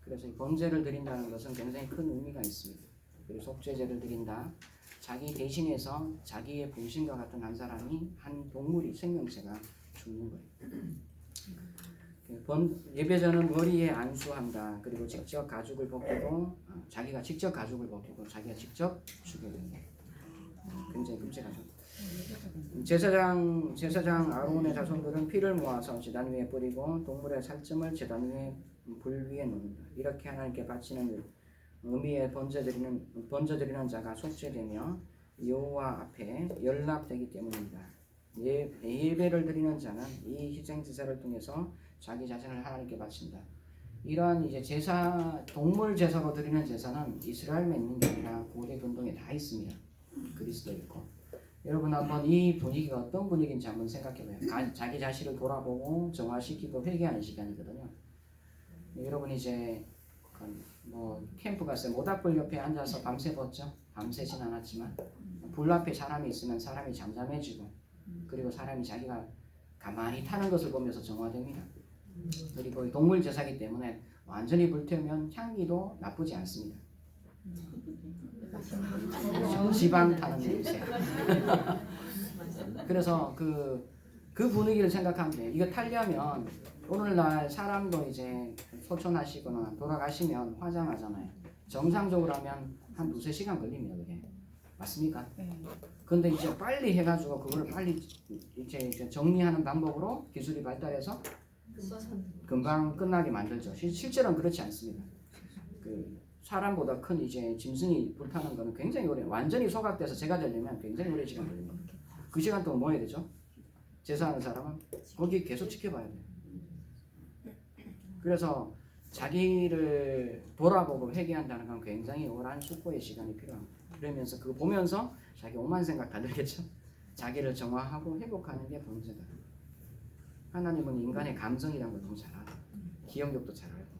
그래서 이 번제를 드린다는 것은 굉장히 큰 의미가 있습니다. 그리고 속죄제를 드린다. 자기 대신해서 자기의 분신과 같은 한 사람이, 한 동물이, 생명체가 죽는 거예요. 예배자는 머리에 안수한다. 그리고 직접 가죽을 벗기고 자기가 직접 죽여야 된다. 굉장히 끔찍하죠. 제사장 아론의 자손들은 피를 모아서 제단 위에 뿌리고 동물의 살점을 제단 위에 불 위에 놓는다. 이렇게 하나님께 바치는 의미의 번제 드리는 자가 속죄되며 여호와 앞에 연락되기 때문입니다. 예배를 드리는 자는 이 희생 제사를 통해서 자기 자신을 하나님께 바친다. 이러한 이제 제사, 동물 제사로 드리는 제사는 이스라엘만 있는 게 아니라 고대 근동에 다 있습니다. 그리스도 있고. 여러분 한번 이 분위기가 어떤 분위기인지 한번 생각해봐요. 자기 자신을 돌아보고 정화시키고 회개하는 시간이거든요. 여러분 이제 캠프 갔어요. 모닥불 옆에 앉아서 밤새 봤죠? 밤새진 않았지만 불 앞에 사람이 있으면 사람이 잠잠해지고, 그리고 사람이 자기가 가만히 타는 것을 보면서 정화됩니다. 그리고 동물 제사기 때문에 완전히 불태우면 향기도 나쁘지 않습니다. 지방 타는 냄새. 그래서 그 분위기를 생각하면 돼요. 이거 타려면 오늘날 사람도 이제 소천하시거나 돌아가시면 화장하잖아요. 정상적으로 하면 한 2-3시간 걸립니다. 그게 맞습니까? 근데 이제 빨리 해가지고 그거를 빨리 이제 정리하는 방법으로 기술이 발달해서 금방 끝나게 만들죠. 실제로는 그렇지 않습니다. 사람보다 큰 이제 짐승이 불타는 거는 굉장히 오래, 완전히 소각돼서 제가 되려면 굉장히 오래 시간 걸립니다. 그 시간 동안 뭐 해야 되죠? 제사하는 사람은 거기 계속 지켜봐야 돼요. 그래서 자기를 돌아보고 회개한다는 건 굉장히 오랜 숙고의 시간이 필요합니다. 그러면서 그거 보면서 자기 오만 생각 다 들겠죠. 자기를 정화하고 회복하는 게 번제다. 하나님은 인간의 감성이라는 걸 너무 잘 알아요. 기억력도 잘 알고.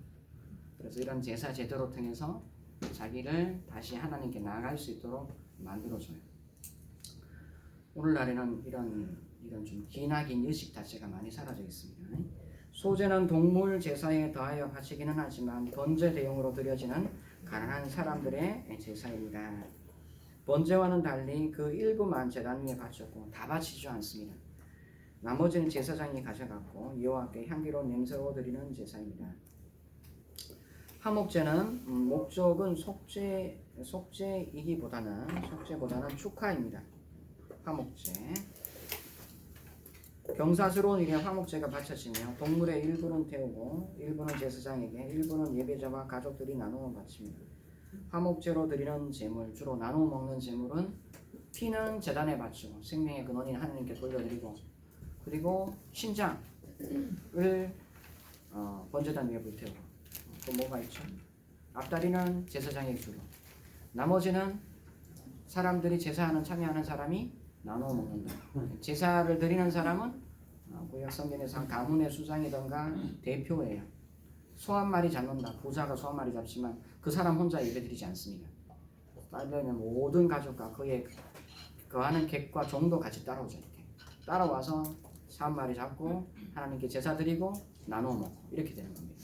그래서 이런 제사 제도를 통해서 자기를 다시 하나님께 나아갈 수 있도록 만들어줘요. 오늘날에는 이런 좀 기나긴 의식 자체가 많이 사라져 있습니다. 소제는 동물 제사에 더하여 바치기는 하지만 번제 대용으로 드려지는 가난한 사람들의 제사입니다. 번제와는 달리 그 일부만 제단 위에 바쳤고 다 바치지 않습니다. 나머지는 제사장이 가져갔고 여호와께 향기로운 냄새로 드리는 제사입니다. 화목제는 목적은 속죄보다는 축하입니다. 화목제. 경사스러운 일에 화목제가 바쳐지며 동물의 일부는 태우고 일부는 제사장에게 일부는 예배자와 가족들이 나누어 바칩니다. 화목제로 드리는 제물, 주로 나누어 먹는 제물은 피는 제단에 바치고 생명의 근원인 하나님께 돌려드리고 그리고 신장을 번제단 위에 불태우고 또 뭐가 있죠? 앞다리는 제사장에게 주고 나머지는 사람들이 제사하는 참여하는 사람이 나눠 먹는다. 제사를 드리는 사람은 구약 성경에서 한 가문의 수장이던가 대표예요. 소 한 마리 잡는다. 부자가 소 한 마리 잡지만 그 사람 혼자 예배드리지 않습니다. 따르면 모든 가족과 그의 거하는 객과 종도 같이 따라오죠. 이렇게 따라와서 소 한 마리 잡고 하나님께 제사 드리고 나눠 먹고 이렇게 되는 겁니다.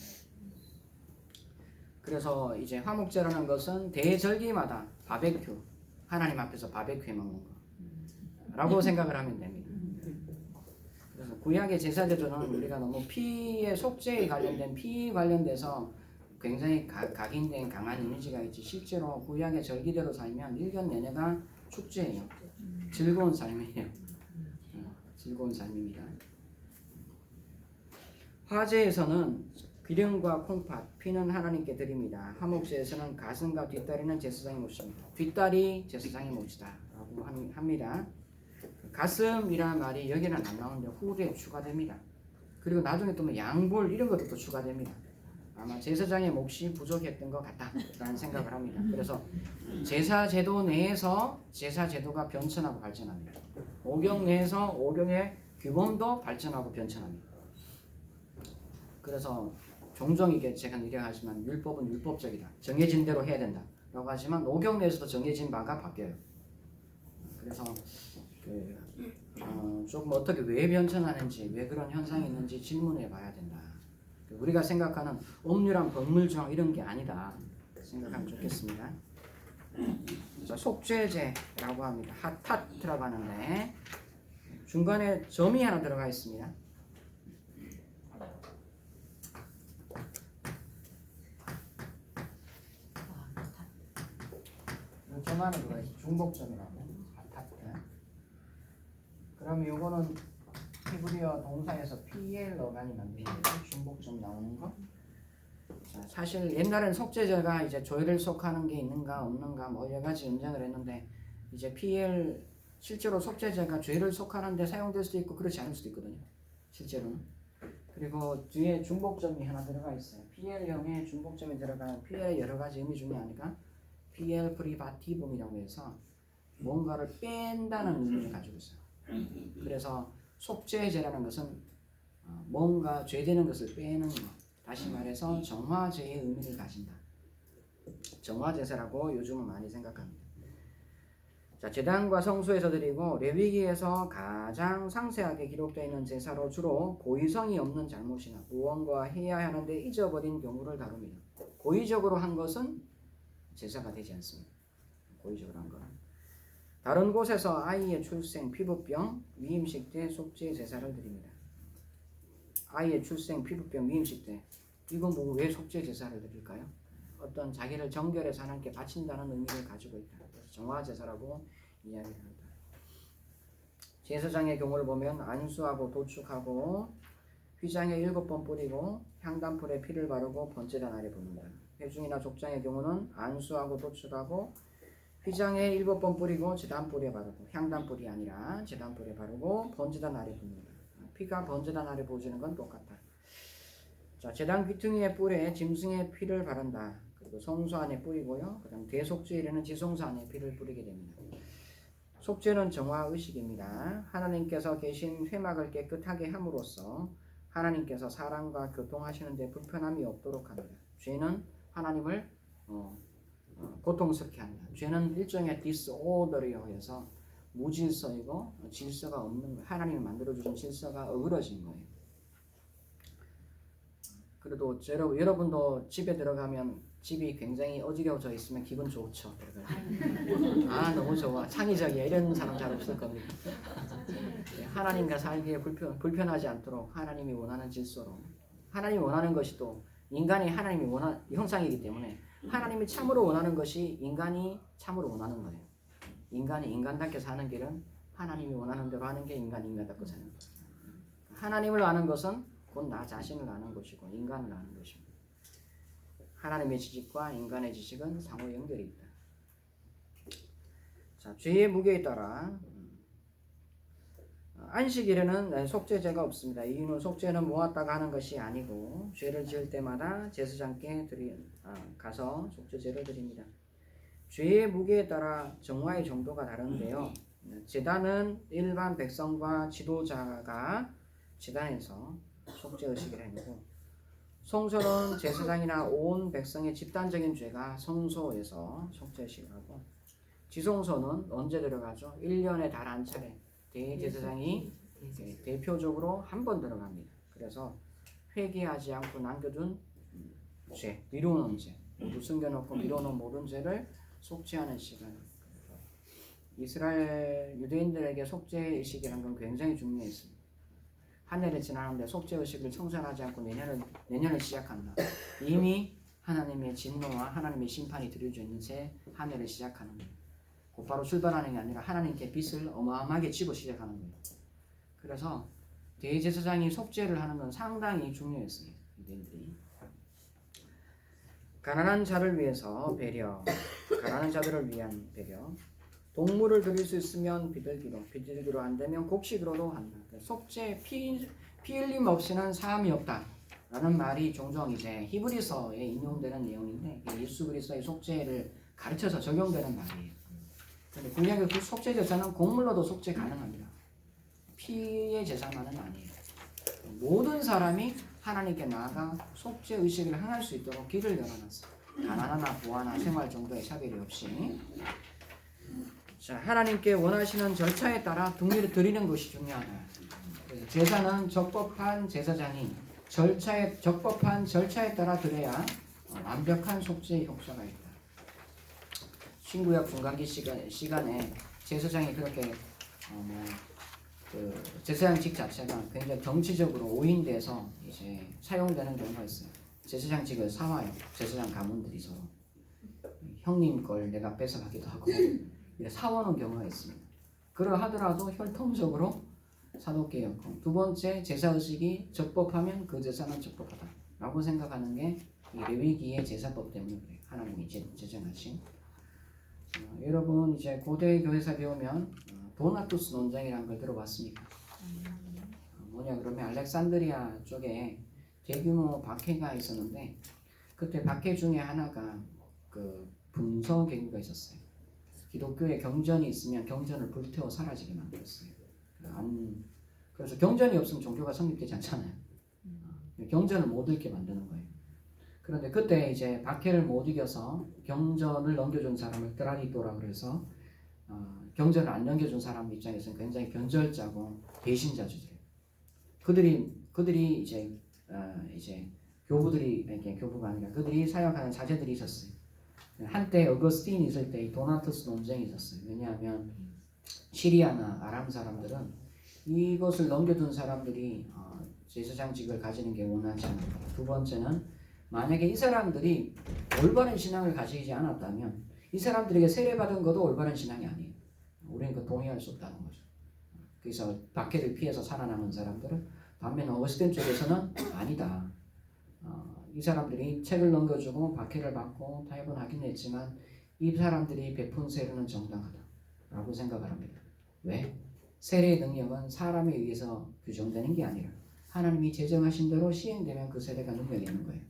그래서 이제 화목제라는 것은 대절기마다 바베큐, 하나님 앞에서 바베큐 해 먹는 거 라고 생각을 하면 됩니다. 그래서 구약의 제사제도는 우리가 너무 피의 속죄에 관련된 피 관련돼서 굉장히 각인된 강한 이미지가 있지 실제로 구약의 절기대로 살면 1년 내내가 축제예요. 즐거운 삶이에요. 즐거운 삶입니다. 화제에서는 기름과 콩팥, 피는 하나님께 드립니다. 화목제에서는 가슴과 뒷다리는 제사장의 몫입니다. 뒷다리 제사장의 몫이다 라고 합니다. 가슴이라는 말이 여기는 안 나오는데 후대에 추가됩니다. 그리고 나중에 또 뭐 양볼 이런 것도 또 추가됩니다. 아마 제사장의 몫이 부족했던 것 같다라는 생각을 합니다. 그래서 제사제도 내에서 제사제도가 변천하고 발전합니다. 오경 내에서 오경의 규범도 발전하고 변천합니다. 그래서 종종 이게 제가 얘기하지만 율법은 율법적이다. 정해진 대로 해야 된다. 라고 하지만 오경 내에서도 정해진 바가 바뀌어요. 그래서 조금 어떻게 왜 변천하는지 왜 그런 현상이 있는지 질문해 봐야 된다. 우리가 생각하는 엄밀한 법물정 이런 게 아니다 생각하면 좋겠습니다. 자, 속죄제라고 합니다. 하타트라고 하는데 중간에 점이 하나 들어가 있습니다. 점 하나 들어가 있어요. 중복점이라고. 하타트. 그럼 요거는 히브리어 동사에서 PL 어간이 만드는 중복점 나오는 거. 자, 사실 옛날에는 속죄제가 이제 조회를 속하는 게 있는가 없는가 뭐 여러 가지 논쟁을 했는데 이제 PL 실제로 속죄제가 죄를 속하는데 사용될 수도 있고 그렇지 않을 수도 있거든요. 실제로는. 그리고 뒤에 중복점이 하나 들어가 있어요. PL형의 중복점이 들어가는 PL의 여러 가지 의미 중에 하나가 PL 프리바티붐이라고 해서 뭔가를 뺀다는 의미를 가지고 있어요. 그래서 속죄제라는 것은 뭔가 죄되는 것을 빼는 것. 다시 말해서 정화제의 의미를 가진다. 정화제사라고 요즘은 많이 생각합니다. 자, 제단과 성소에서 드리고 레위기에서 가장 상세하게 기록되어 있는 제사로 주로 고의성이 없는 잘못이나 무언가 해야 하는데 잊어버린 경우를 다룹니다. 고의적으로 한 것은 제사가 되지 않습니다. 고의적으로 한 거는. 다른 곳에서 아이의 출생, 피부병, 위임식 때 속죄 제사를 드립니다. 아이의 출생, 피부병, 위임식 때 이건 뭐 왜 속죄 제사를 드릴까요? 어떤 자기를 정결해서 하나님께 바친다는 의미를 가지고 있다. 그래서 정화 제사라고 이야기를 한다. 제사장의 경우를 보면 안수하고 도축하고 휘장에 7번 뿌리고 향단불에 피를 바르고 번제단 아래 붓는다. 회중이나 족장의 경우는 안수하고 도축하고 휘장에 7번 뿌리고 제단불에 바르고 향단불이 아니라 제단불에 바르고 번제단 아래 붓는다. 피가 번제단 아래 부어지는 건 똑같다. 자, 제단 귀퉁이의 뿔에 짐승의 피를 바른다. 그리고 성소 안에 뿌리고요. 그다음 대속죄일에는 지성소 안에 피를 뿌리게 됩니다. 속죄는 정화 의식입니다. 하나님께서 계신 회막을 깨끗하게 함으로써 하나님께서 사람과 교통하시는데 불편함이 없도록 합니다. 죄는 하나님을 고통스럽게 합니다. 죄는 일종의 디스오더리어 해서 무질서이고 질서가 없는 거예요. 하나님이 만들어주신 질서가 어그러진 거예요. 그래도 여러분도 집에 들어가면 집이 굉장히 어지러워져 있으면 기분 좋죠. 아 너무 좋아, 창의적이야, 이런 사람 잘 없을 겁니다. 하나님과 살기에 불편하지 않도록 하나님이 원하는 질서로, 하나님이 원하는 것이 또 인간이 하나님이 원하는 형상이기 때문에 하나님이 참으로 원하는 것이 인간이 참으로 원하는 거예요. 인간이 인간답게 사는 길은 하나님이 원하는 대로 하는 게 인간답게 사는 거예요. 하나님을 아는 것은 곧 나 자신을 아는 것이고 인간을 아는 것입니다. 하나님의 지식과 인간의 지식은 상호 연결이 있다. 자, 죄의 무게에 따라 안식일에는 속죄제가 없습니다. 이유는 속죄는 모았다가 하는 것이 아니고 죄를 지을 때마다 제사장께 가서 속죄제를 드립니다. 죄의 무게에 따라 정화의 정도가 다른데요. 제단은 일반 백성과 지도자가 제단에서 속죄의식을 행하고, 성소는 제사장이나 온 백성의 집단적인 죄가 성소에서 속죄의식을 하고, 지성소는 언제 들어가죠? 1년에 단 한 차례 대제사장이 대표적으로 한 번 들어갑니다. 그래서 회개하지 않고 남겨둔 죄, 미루는 죄, 모두 숨겨놓고 미루는 모든 죄를 속죄하는 시간. 이스라엘 유대인들에게 속죄의식이라는 건 굉장히 중요했습니다. 한 해를 지나는데 속죄의식을 청산하지 않고 내년을 시작한다. 이미 하나님의 진노와 하나님의 심판이 들여져 있는 새 한 해를 시작하는 거예요. 곧바로 출발하는 게 아니라 하나님께 빚을 어마어마하게 지고 시작하는 거예요. 그래서 대제사장이 속죄를 하는 건 상당히 중요했어요. 유대인들이. 가난한 자를 위해서 배려, 가난한 자들을 위한 배려. 동물을 드릴 수 있으면 비둘기로 안 되면 곡식으로도 한다. 속죄, 피 흘림 없이는 사함이 없다 라는 말이 종종 이제 히브리서에 인용되는 내용인데, 예수 그리스도의 속죄를 가르쳐서 적용되는 말이에요. 근데 구약의 그 속죄 제사는 곡물로도 속죄 가능합니다. 피의 제사만은 아니에요. 모든 사람이 하나님께 나아가 속죄 의식을 행할 수 있도록 길을 열어놨어요. 가난하나 부하나 생활 정도의 차별이 없이. 자, 하나님께 원하시는 절차에 따라 등리를 드리는 것이 중요하다. 제사는 적법한 제사장이 적법한 절차에 따라 드려야 완벽한 속죄의 효과가 있다. 신구약 중간기 시간에 제사장이 그렇게 제사장직 자체가 굉장히 정치적으로 오인돼서 이제 사용되는 경우가 있어요. 제사장직을 사와요. 제사장 가문들이 서로 형님 걸 내가 뺏어가기도 하고 사오는 경우가 있습니다. 그러하더라도 혈통적으로 사도개혁. 두 번째, 제사의식이 적법하면 그 제사는 적법하다 라고 생각하는 게 이 레위기의 제사법 때문에 그래요. 하나님이 제정하신. 여러분 이제 고대 교회사 배우면 도나투스 논쟁이라는 걸 들어봤습니까? 뭐냐 그러면 알렉산드리아 쪽에 대규모 박해가 있었는데, 그때 박해 중에 하나가 그 분서 계기가 있었어요. 기독교에 경전이 있으면 경전을 불태워 사라지게 만들었어요. 그래서 경전이 없으면 종교가 성립되지 않잖아요. 경전을 못 읽게 만드는 거예요. 그런데 그때 이제 박해를 못 이겨서 경전을 넘겨준 사람을 드라니도라 그래서 경전을 안 넘겨준 사람 입장에서는 굉장히 변절자고 배신자주들이에요. 그들이 이제 교부가 아니라 그들이 사역하는 자제들이 있었어요. 한때 어거스틴이 있을 때 이 도나투스 논쟁이 있었어요. 왜냐하면 시리아나 아람 사람들은 이것을 넘겨둔 사람들이 제사장직을 가지는 게 원하지 않았다. 두 번째는 만약에 이 사람들이 올바른 신앙을 가지지 않았다면 이 사람들에게 세례받은 것도 올바른 신앙이 아니에요. 우리는 그 동의할 수 없다는 거죠. 그래서 박해를 피해서 살아남은 사람들은 반면 어거스틴 쪽에서는 아니다. 이 사람들이 책을 넘겨주고 박해를 받고 타협은 하긴 했지만 이 사람들이 베푼 세례는 정당하다 라고 생각을 합니다. 왜? 세례의 능력은 사람에 의해서 규정되는 게 아니라 하나님이 제정하신 대로 시행되면 그 세례가 능력이 있는 거예요.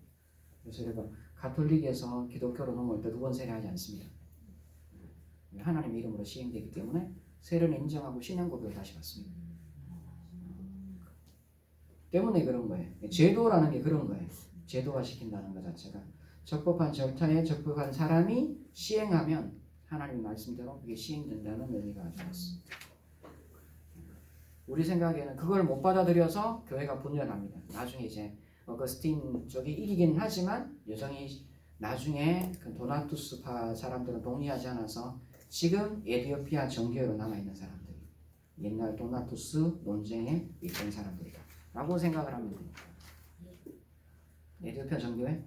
그래서 가톨릭에서 기독교로 넘어올 때 2번 세례하지 않습니다. 하나님 이름으로 시행되기 때문에 세례는 인정하고 신앙 고백을 다시 받습니다. 때문에 그런 거예요. 제도라는 게 그런 거예요. 제도화 시킨다는 것 자체가 적법한 절차에 적법한 사람이 시행하면 하나님 말씀대로 그게 시행된다는 의미가 가지고 있습니다. 우리 생각에는 그걸 못 받아들여서 교회가 분열합니다. 나중에 이제 어거스틴 쪽이 이기긴 하지만 여전히 나중에 그 도나투스파 사람들은 동의하지 않아서 지금 에티오피아 정교회로 남아있는 사람들, 옛날 도나투스 논쟁에 있던 사람들이다 라고 생각을 하면 됩니다. 에티오피아 정교회?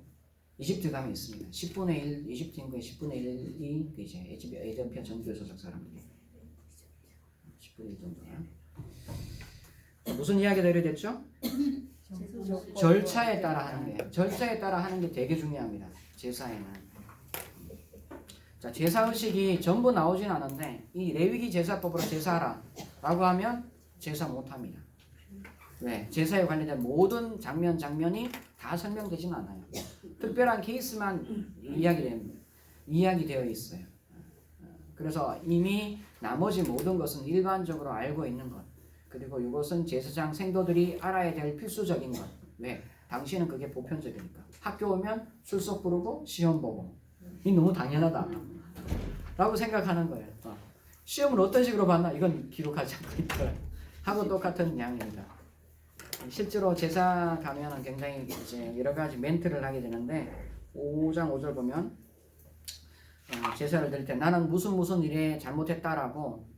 이집트 가면 있습니다. 10분의 1, 이집트 인구의 10분의 1이 이제 에티오피아 정교회 소속 사람들이에요. 10분의 1 정도가. 무슨 이야기가 되려됐죠? 절차에 따라 하는 거예요. 절차에 따라 하는 게 되게 중요합니다. 제사에는. 자, 제사의식이 전부 나오진 않은데 이 레위기 제사법으로 제사하라 라고 하면 제사 못합니다. 왜? 제사에 관련된 모든 장면이 다 설명되지는 않아요. 특별한 케이스만 이야기되어 있어요. 그래서 이미 나머지 모든 것은 일반적으로 알고 있는 것. 그리고 이것은 제사장 생도들이 알아야 될 필수적인 것. 왜? 당시에는 그게 보편적이니까. 학교 오면 출석 부르고 시험 보고. 이 너무 당연하다 라고 생각하는 거예요. 시험을 어떤 식으로 봤나? 이건 기록하지 않고 있더라 하고 똑같은 양입니다. 실제로 제사 가면은 굉장히 이제 여러 가지 멘트를 하게 되는데 5장 5절 보면 제사를 드릴 때 나는 무슨 일에 잘못했다라고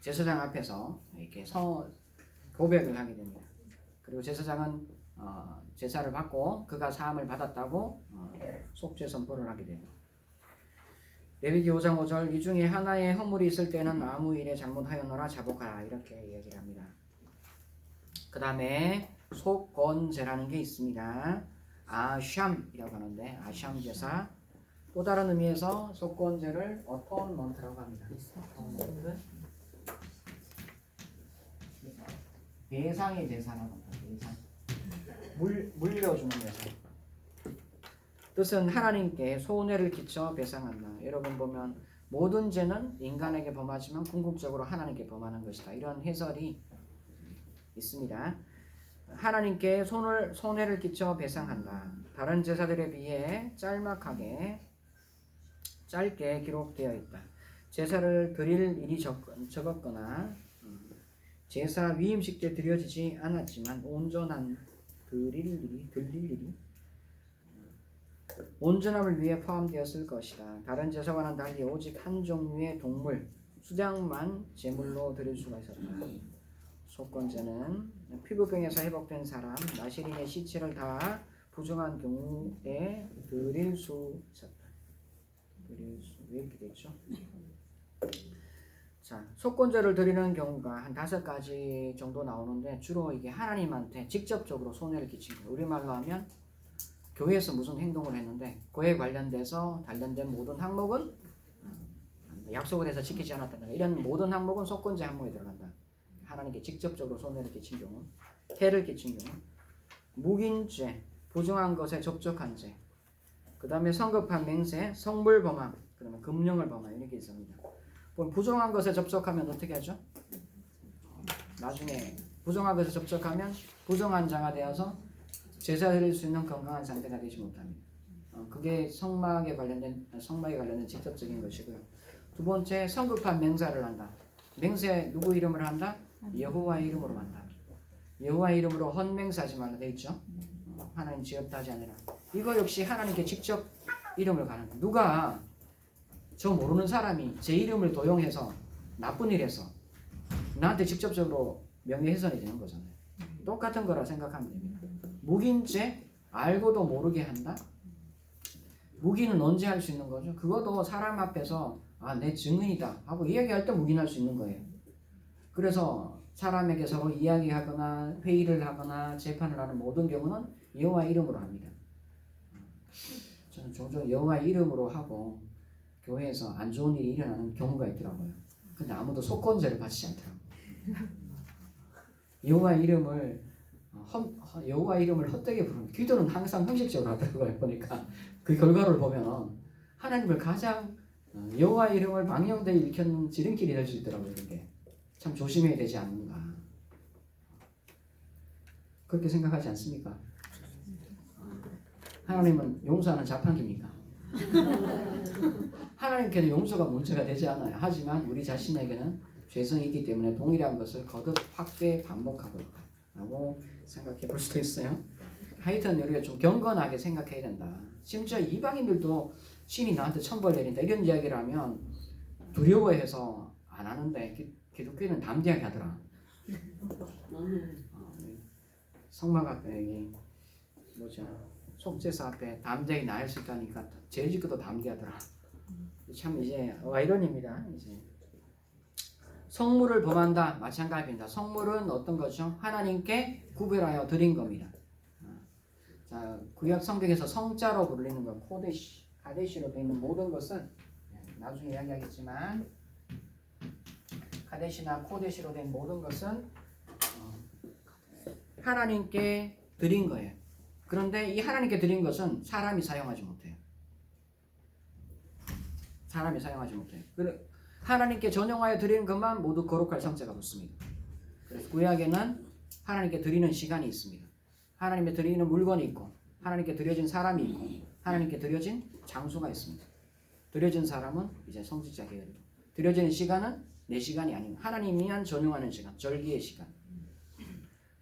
제사장 앞에서 이렇게 고백을 하게 됩니다. 그리고 제사장은 제사를 받고 그가 사함을 받았다고 속죄 선포를 하게 됩니다. 레위기 5장 5절 이 중에 하나의 허물이 있을 때는 아무 일에 잘못하였노라 자복하라 이렇게 이야기를 합니다. 그 다음에 속건제라는 게 있습니다. 아샴이라고 하는데 아샴 제사 또 다른 의미에서 속건제를 어토먼트라고 합니다. 어토먼트 배상의 제사라고 합니다. 배상 물려주는 제사. 뜻은 하나님께 손해를 끼쳐 배상한다. 여러분 보면 모든 죄는 인간에게 범하지만 궁극적으로 하나님께 범하는 것이다. 이런 해설이 있습니다. 하나님께 손해를 끼쳐 배상한다. 다른 제사들에 비해 짧게 기록되어 있다. 제사를 드릴 일이 적었거나 제사 위임식 때 드려지지 않았지만 온전한 드릴 일이 온전함을 위해 포함되었을 것이다. 다른 제사와는 달리 오직 한 종류의 동물, 수장만 제물로 드릴 수가 있었다. 속건제는 피부병에서 회복된 사람, 나시린의 시체를 다 부정한 경우에 드릴 수 있었다. 왜 이렇게 됐죠? 자, 속건제를 드리는 경우가 한 5가지 정도 나오는데 주로 이게 하나님한테 직접적으로 손해를 끼친 거예요. 우리말로 하면 교회에서 무슨 행동을 했는데 그에 관련돼서 단련된 모든 항목은 약속을 해서 지키지 않았다. 이런 모든 항목은 속건제 항목에 들어간다. 하나님께 직접적으로 손해를 끼친 경우, 해를 끼친 경우, 묵인죄, 부정한 것에 접촉한 죄, 그 다음에 성급한 맹세, 성물 범함, 그러면 금령을 범함 이렇게 있습니다. 부정한 것에 접촉하면 어떻게 하죠? 나중에 부정한 것에 접촉하면 부정한 자가 되어서 제사 드릴 수 있는 건강한 상태가 되지 못합니다. 그게 성막에 관련된 직접적인 것이고요. 두 번째, 성급한 맹세를 한다. 맹세 누구 이름으로 한다? 여호와의 이름으로 한다. 여호와의 이름으로 헛맹세하지 말라 되어 있죠. 하나님 지었다 하지 아니라. 이거 역시 하나님께 직접 이름을 가는 거예요. 누가 저 모르는 사람이 제 이름을 도용해서 나쁜 일 해서 나한테 직접적으로 명예훼손이 되는 거잖아요. 똑같은 거라 생각하면 됩니다. 묵인죄, 알고도 모르게 한다. 묵인은 언제 할 수 있는 거죠? 그것도 사람 앞에서 내 증인이다 하고 이야기할 때 묵인할 수 있는 거예요. 그래서 사람에게 서로 이야기하거나 회의를 하거나 재판을 하는 모든 경우는 여호와 이름으로 합니다. 저는 종종 여호와 이름으로 하고 교회에서 안 좋은 일이 일어나는 경우가 있더라고요. 근데 아무도 속건제를 바치지 않더라고요. 여호와 이름을 여호와 이름을 헛되게 부르는 기도는 항상 형식적으로 하더라고요. 보니까 그 결과를 보면 하나님을 가장 여호와 이름을 망령되이 일컫는 지름길이 될 수 있더라고요. 이게 참 조심해야 되지 않는가 그렇게 생각하지 않습니까? 하나님은 용서하는 자판기입니까? 하나님께는 용서가 문제가 되지 않아요. 하지만 우리 자신에게는 죄성이 있기 때문에 동일한 것을 거듭 확대 반복하고 있다라고 생각해 볼 수도 있어요. 하여튼 우리가 좀 경건하게 생각해야 된다. 심지어 이방인들도 신이 나한테 천벌 내린다 이런 이야기를 하면 두려워해서 안 하는데 기독교는 담대하게 하더라. 성막학교에 속죄사 앞에 담대히 나을 수 있다니까 제일지도도 담대하더라. 참 이제 아이러니입니다. 이제 성물을 범한다 마찬가지입니다. 성물은 어떤 거죠? 하나님께 구별하여 드린 겁니다. 자, 구약 성경에서 성자로 부르는 것 코데시, 카데시로 되어 있는 모든 것은 나중에 이야기하겠지만 카데시나 코데시로 된 모든 것은 하나님께 드린 거예요. 그런데 이 하나님께 드린 것은 사람이 사용하지 못해요. 사람이 사용하지 못해요. 하나님께 전용하여 드리는 것만 모두 거룩할 성자가 붙습니다. 그래서 구약에는 하나님께 드리는 시간이 있습니다. 하나님께 드리는 물건이 있고 하나님께 드려진 사람이 있고 하나님께 드려진 장소가 있습니다. 드려진 사람은 이제 성직자 계열이고 드려지는 시간은 내 시간이 아닌 하나님이 위한 전용하는 시간, 절기의 시간.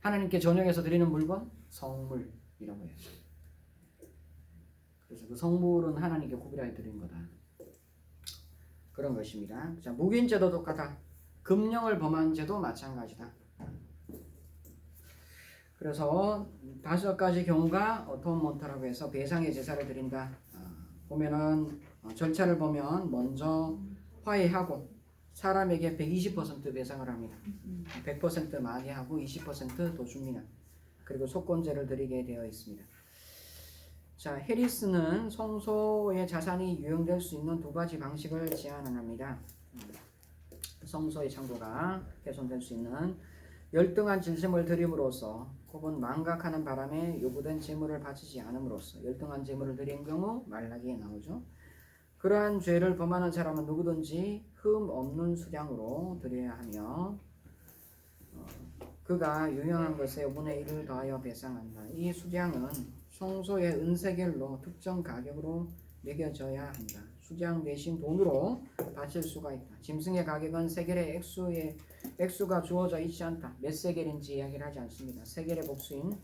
하나님께 전용해서 드리는 물건, 성물이라고 해요. 그래서 그 성물은 하나님께 구별하여 드린 거다. 그런 것입니다. 자, 묵인죄도 똑같아. 금령을 범한 죄도 마찬가지다. 그래서 5가지 경우가 어토먼트라고 해서 배상의 제사를 드린다. 보면은 절차를 보면 먼저 화해하고 사람에게 120% 배상을 합니다. 100% 마디하고 20% 더 줍니다. 그리고 속건제를 드리게 되어 있습니다. 자, 해리스는 성소의 자산이 유용될 수 있는 2가지 방식을 제안합니다. 성소의 창고가 훼손될 수 있는 열등한 진심을 드림으로써 혹은 망각하는 바람에 요구된 재물을 바치지 않음으로써 열등한 재물을 드린 경우 말라기에 나오죠. 그러한 죄를 범하는 사람은 누구든지 흠 없는 수량으로 드려야 하며 그가 유용한 것에 5분의 1을 더하여 배상한다. 이 수량은 성소의 은세겔로 특정 가격으로 매겨져야 한다. 수량 대신 돈으로 바칠 수가 있다. 짐승의 가격은 세겔의 액수가 주어져 있지 않다. 몇 세겔인지 이야기를 하지 않습니다. 세겔의 복수인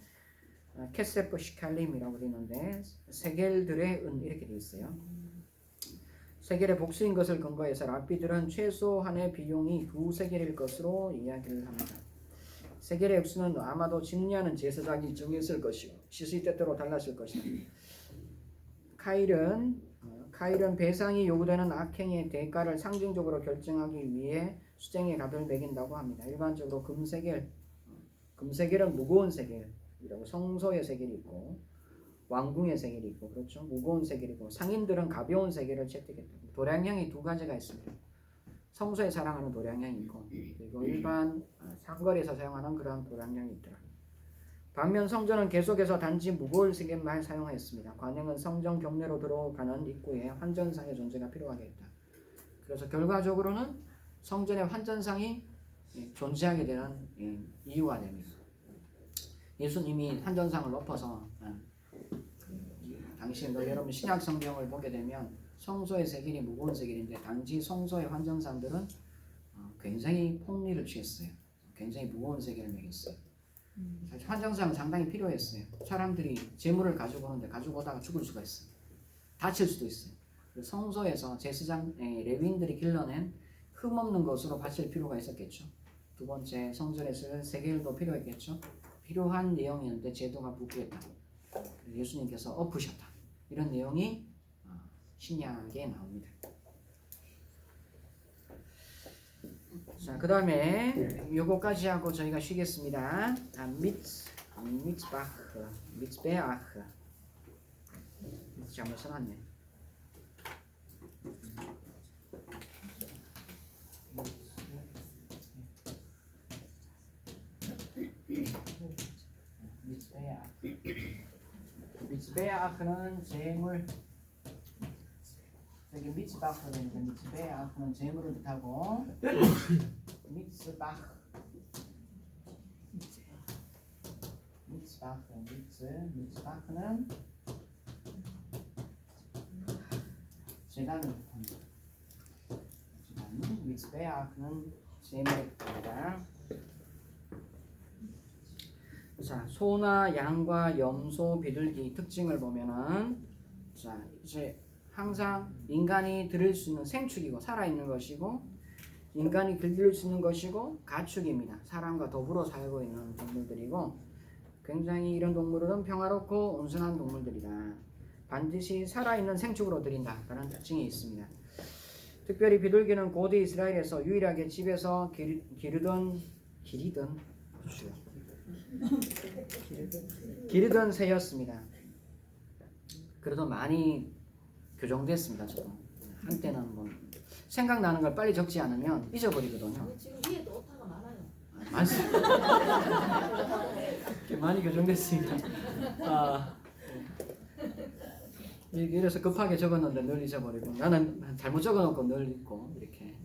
케세프 시칼림이라고 되어 있는데 세겔들의 은 이렇게 되어 있어요. 세겔의 복수인 것을 근거해서 랍비들은 최소한의 비용이 2세겔일 것으로 이야기를 합니다. 세겔의 액수는 아마도 진리하는 제사장이 정했을 것이고 시시때때로 달랐을 것이다. 카일은 배상이 요구되는 악행의 대가를 상징적으로 결정하기 위해 수쟁의 값을 매긴다고 합니다. 일반적으로 금세겔은 무거운 세겔이라고 성소의 세겔이 있고 왕궁의 세겔이 있고 그렇죠. 무거운 세겔이고 상인들은 가벼운 세겔을 채택했다. 도량형이 2가지가 있습니다. 성소에 사용하는 도량형이 있고 그리고 일반 상거리에서 사용하는 그런 도량형이 있더라. 반면 성전은 계속해서 단지 무거울 세겔만 사용하였습니다. 관행은 성전 경내로 들어가는 입구에 환전상의 존재가 필요하게 했다. 그래서 결과적으로는 성전에 환전상이 존재하게 되는 이유가 됩니다. 예수님이 환전상을 엎어서 당시 여러분 신약 성경을 보게 되면 성소의 세겔이 무거운 세겔인데 당시 성소의 환전상들은 굉장히 폭리를 취했어요. 굉장히 무거운 세겔을 매겼어요. 환전상은 상당히 필요했어요. 사람들이 재물을 가지고 오는데 가지고 오다가 죽을 수가 있어요. 다칠 수도 있어요. 성소에서 제사장 레위인들이 길러낸 흠없는 것으로 바칠 필요가 있었겠죠. 두 번째 성전에서 세겔도 필요했겠죠. 필요한 내용이었는데 제도가 부패했다. 예수님께서 엎으셨다. 이런 내용이 신약에 나옵니다. 자, 그 다음에 요거까지 하고 저희가 쉬겠습니다. 미츠베아흐 잘못 써놨네. 미츠베아크는 재물. 여기 미츠바크가 되니까 미츠베아크는 재물을 뜻하고 미츠바크. 미츠바크는 재단을 뜻합니다. 미츠베아크는 재물을 뜻합니다. 자, 소나 양과 염소, 비둘기 특징을 보면은 자, 이제 항상 인간이 들을 수 있는 생축이고 살아있는 것이고 인간이 들릴 수 있는 것이고 가축입니다. 사람과 더불어 살고 있는 동물들이고 굉장히 이런 동물은 평화롭고 온순한 동물들이다. 반드시 살아있는 생축으로 드린다. 라는 특징이 있습니다. 특별히 비둘기는 고대 이스라엘에서 유일하게 집에서 기르던 새였습니다. 그래도 많이 교정됐습니다. 저도 한때는 뭐 생각나는 걸 빨리 적지 않으면 잊어버리거든요. 지금 위에도 오타가 많아요. 많습니다. 많이 교정됐습니다. 이래서 급하게 적었는데 늘 잊어버리고 나는 잘못 적어놓고 늘 잊고 이렇게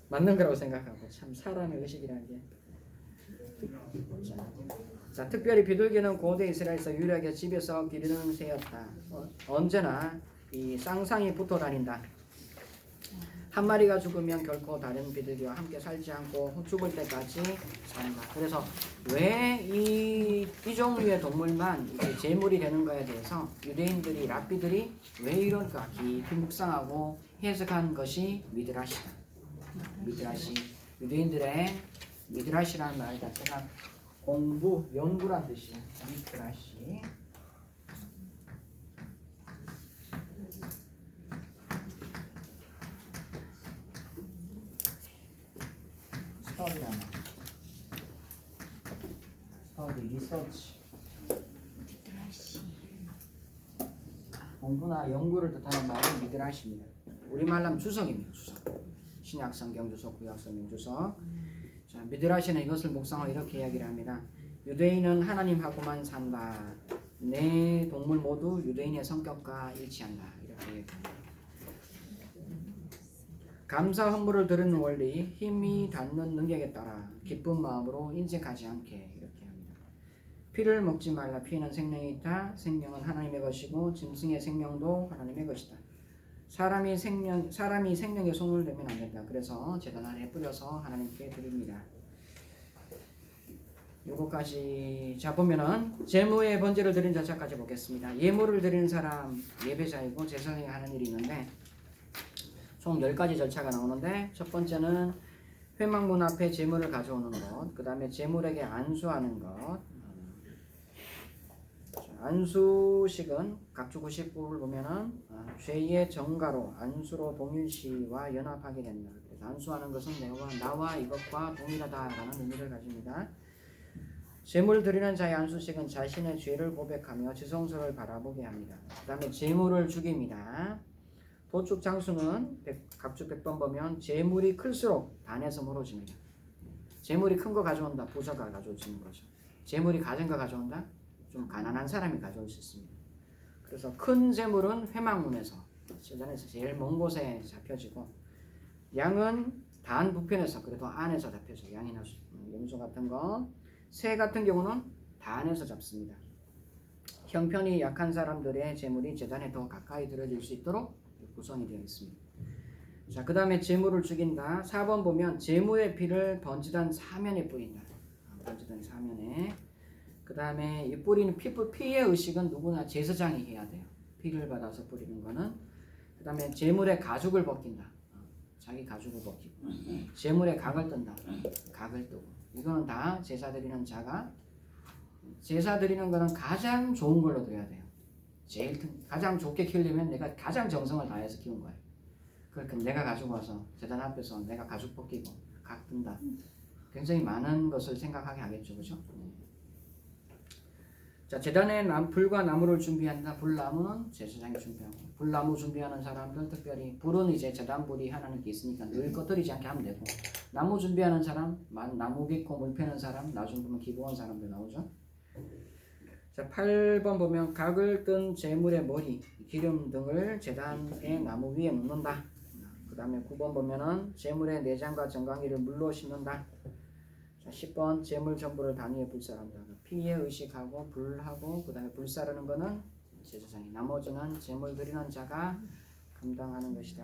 맞는 거라고 생각하고 참 사람의 의식이라는 게. 자, 특별히 비둘기는 고대 이스라엘에서 유일하게 집에서 기르는 새였다. 언제나 이 쌍쌍이 붙어 다닌다. 한 마리가 죽으면 결코 다른 비둘기와 함께 살지 않고 죽을 때까지 산다. 그래서 왜 이 종류의 동물만 이제 제물이 되는 거에 대해서 유대인들이 랍비들이 왜 이럴까 깊이 묵상하고 해석한 것이 미드라시다. 미드라시. 유대인들의 미드라시라는 말 자체가 공부, 연구란 뜻이에요. 미드라시. 스터디, 리서치. 공부나 연구를 뜻하는 말은 미드라시입니다. 우리말로 하면 주석입니다. 주석. 신약 성경 주석, 구약 성경 주석. 자, 미드라시는 이것을 묵상하고 이렇게 이야기를 합니다. 유대인은 하나님하고만 산다. 내 동물 모두 유대인의 성격과 일치한다. 이렇게 얘기합니다. 감사 헌물을 드리는 원리, 힘이 닿는 능력에 따라 기쁜 마음으로 인색하지 않게 이렇게 합니다. 피를 먹지 말라. 피에는 생명이 있다. 생명은 하나님의 것이고 짐승의 생명도 하나님의 것이다. 사람이 생명에 손을 대면 안 된다. 그래서 제단 아래 뿌려서 하나님께 드립니다. 요거까지 자 보면은 제무의 번제를 드린 자까지 보겠습니다. 예물을 드리는 사람 예배자이고 제사장이 하는 일이 있는데 총 10가지 절차가 나오는데 첫 번째는 회막문 앞에 제물을 가져오는 것, 그 다음에 제물에게 안수하는 것. 안수식은 각주 99를 보면은 죄의 정가로 안수로 동일시와 연합하게 된다. 그래서 안수하는 것은 나와 이것과 동일하다라는 의미를 가집니다. 제물 드리는 자의 안수식은 자신의 죄를 고백하며 지성소를 바라보게 합니다. 그 다음에 제물을 죽입니다. 도축 장수는 각주 100번 보면 제물이 클수록 단에서 멀어집니다. 제물이 큰 거 가져온다. 부자가 가져오는 거죠. 제물이 가진 거 가져온다. 좀 가난한 사람이 가져올 수 있습니다. 그래서 큰 제물은 회막문에서 제단에서 제일 먼 곳에 잡혀지고 양은 단 부편에서 그래도 안에서 잡혀져. 양이나 염소 같은 거. 새 같은 경우는 단에서 잡습니다. 형편이 약한 사람들의 제물이 제단에 더 가까이 들어질 수 있도록 구성이 되어 있습니다. 자, 그 다음에 제물을 죽인다. 4번 보면 제물의 피를 번지단 사면에 뿌린다. 번지단 사면에. 그 다음에 이 뿌리는 피의 의식은 누구나 제사장이 해야 돼요. 피를 받아서 뿌리는 거는. 그 다음에 제물의 가죽을 벗긴다. 자기 가죽을 벗기고. 제물의 각을 뜬다. 각을 뜨고. 이거는 다 제사 드리는 자가 제사 드리는 거는 가장 좋은 걸로 드려야 돼요. 가장 좋게 키우려면 내가 가장 정성을 다해서 키운 거예요. 그러니까 내가 가지고 와서 제단 앞에서 내가 가죽 벗기고 각 뜬다. 굉장히 많은 것을 생각하게 하겠죠, 그죠? 자, 제단에 불과 나무를 준비한다. 불나무는 제사장이 준비하고, 불나무 준비하는 사람들 특별히 불은 이제 제단불이 하나님께 있으니까 늘 꺼뜨리지 않게 하면 되고, 나무 준비하는 사람, 나무 빚고 물 패는 사람, 나중 보면 기부한 사람들 나오죠. 자, 8번 보면 각을 뜬 제물의 머리, 기름 등을 제단의 나무 위에 놓는다. 그 다음에 9번 보면은 제물의 내장과 정강이를 물로 씻는다. 자, 10번 제물 전부를 단위에 불사른다. 피에 의식하고 불하고 그 다음에 불사르는 거는 제사장이, 나머지는 제물 드리는 자가 감당하는 것이다.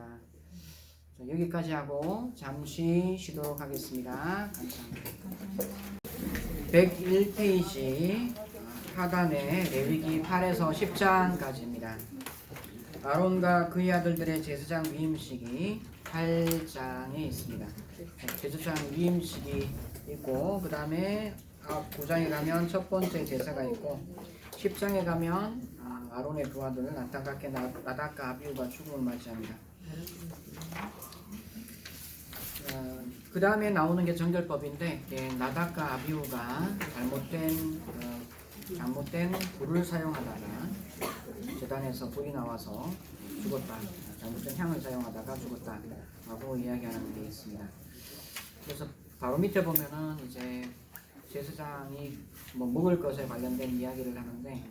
자, 여기까지 하고 잠시 쉬도록 하겠습니다. 감사합니다. 101페이지 하단에 레위기 8에서 10장까지입니다. 아론과 그의 아들들의 제사장 위임식이 8장에 있습니다. 제사장 위임식이 있고 그 다음에 9장에 가면 첫 번째 제사가 있고 10장에 가면 아론의 두 아들 나답과 아비후가 죽음을 맞이합니다. 그 다음에 나오는 게 정결법인데 나답과 아비후가 잘못된 불을 사용하다가 제단에서 불이 나와서 죽었다. 잘못된 향을 사용하다가 죽었다라고 이야기하는 게 있습니다. 그래서 바로 밑에 보면은 이제 제사장이 뭐 먹을 것에 관련된 이야기를 하는데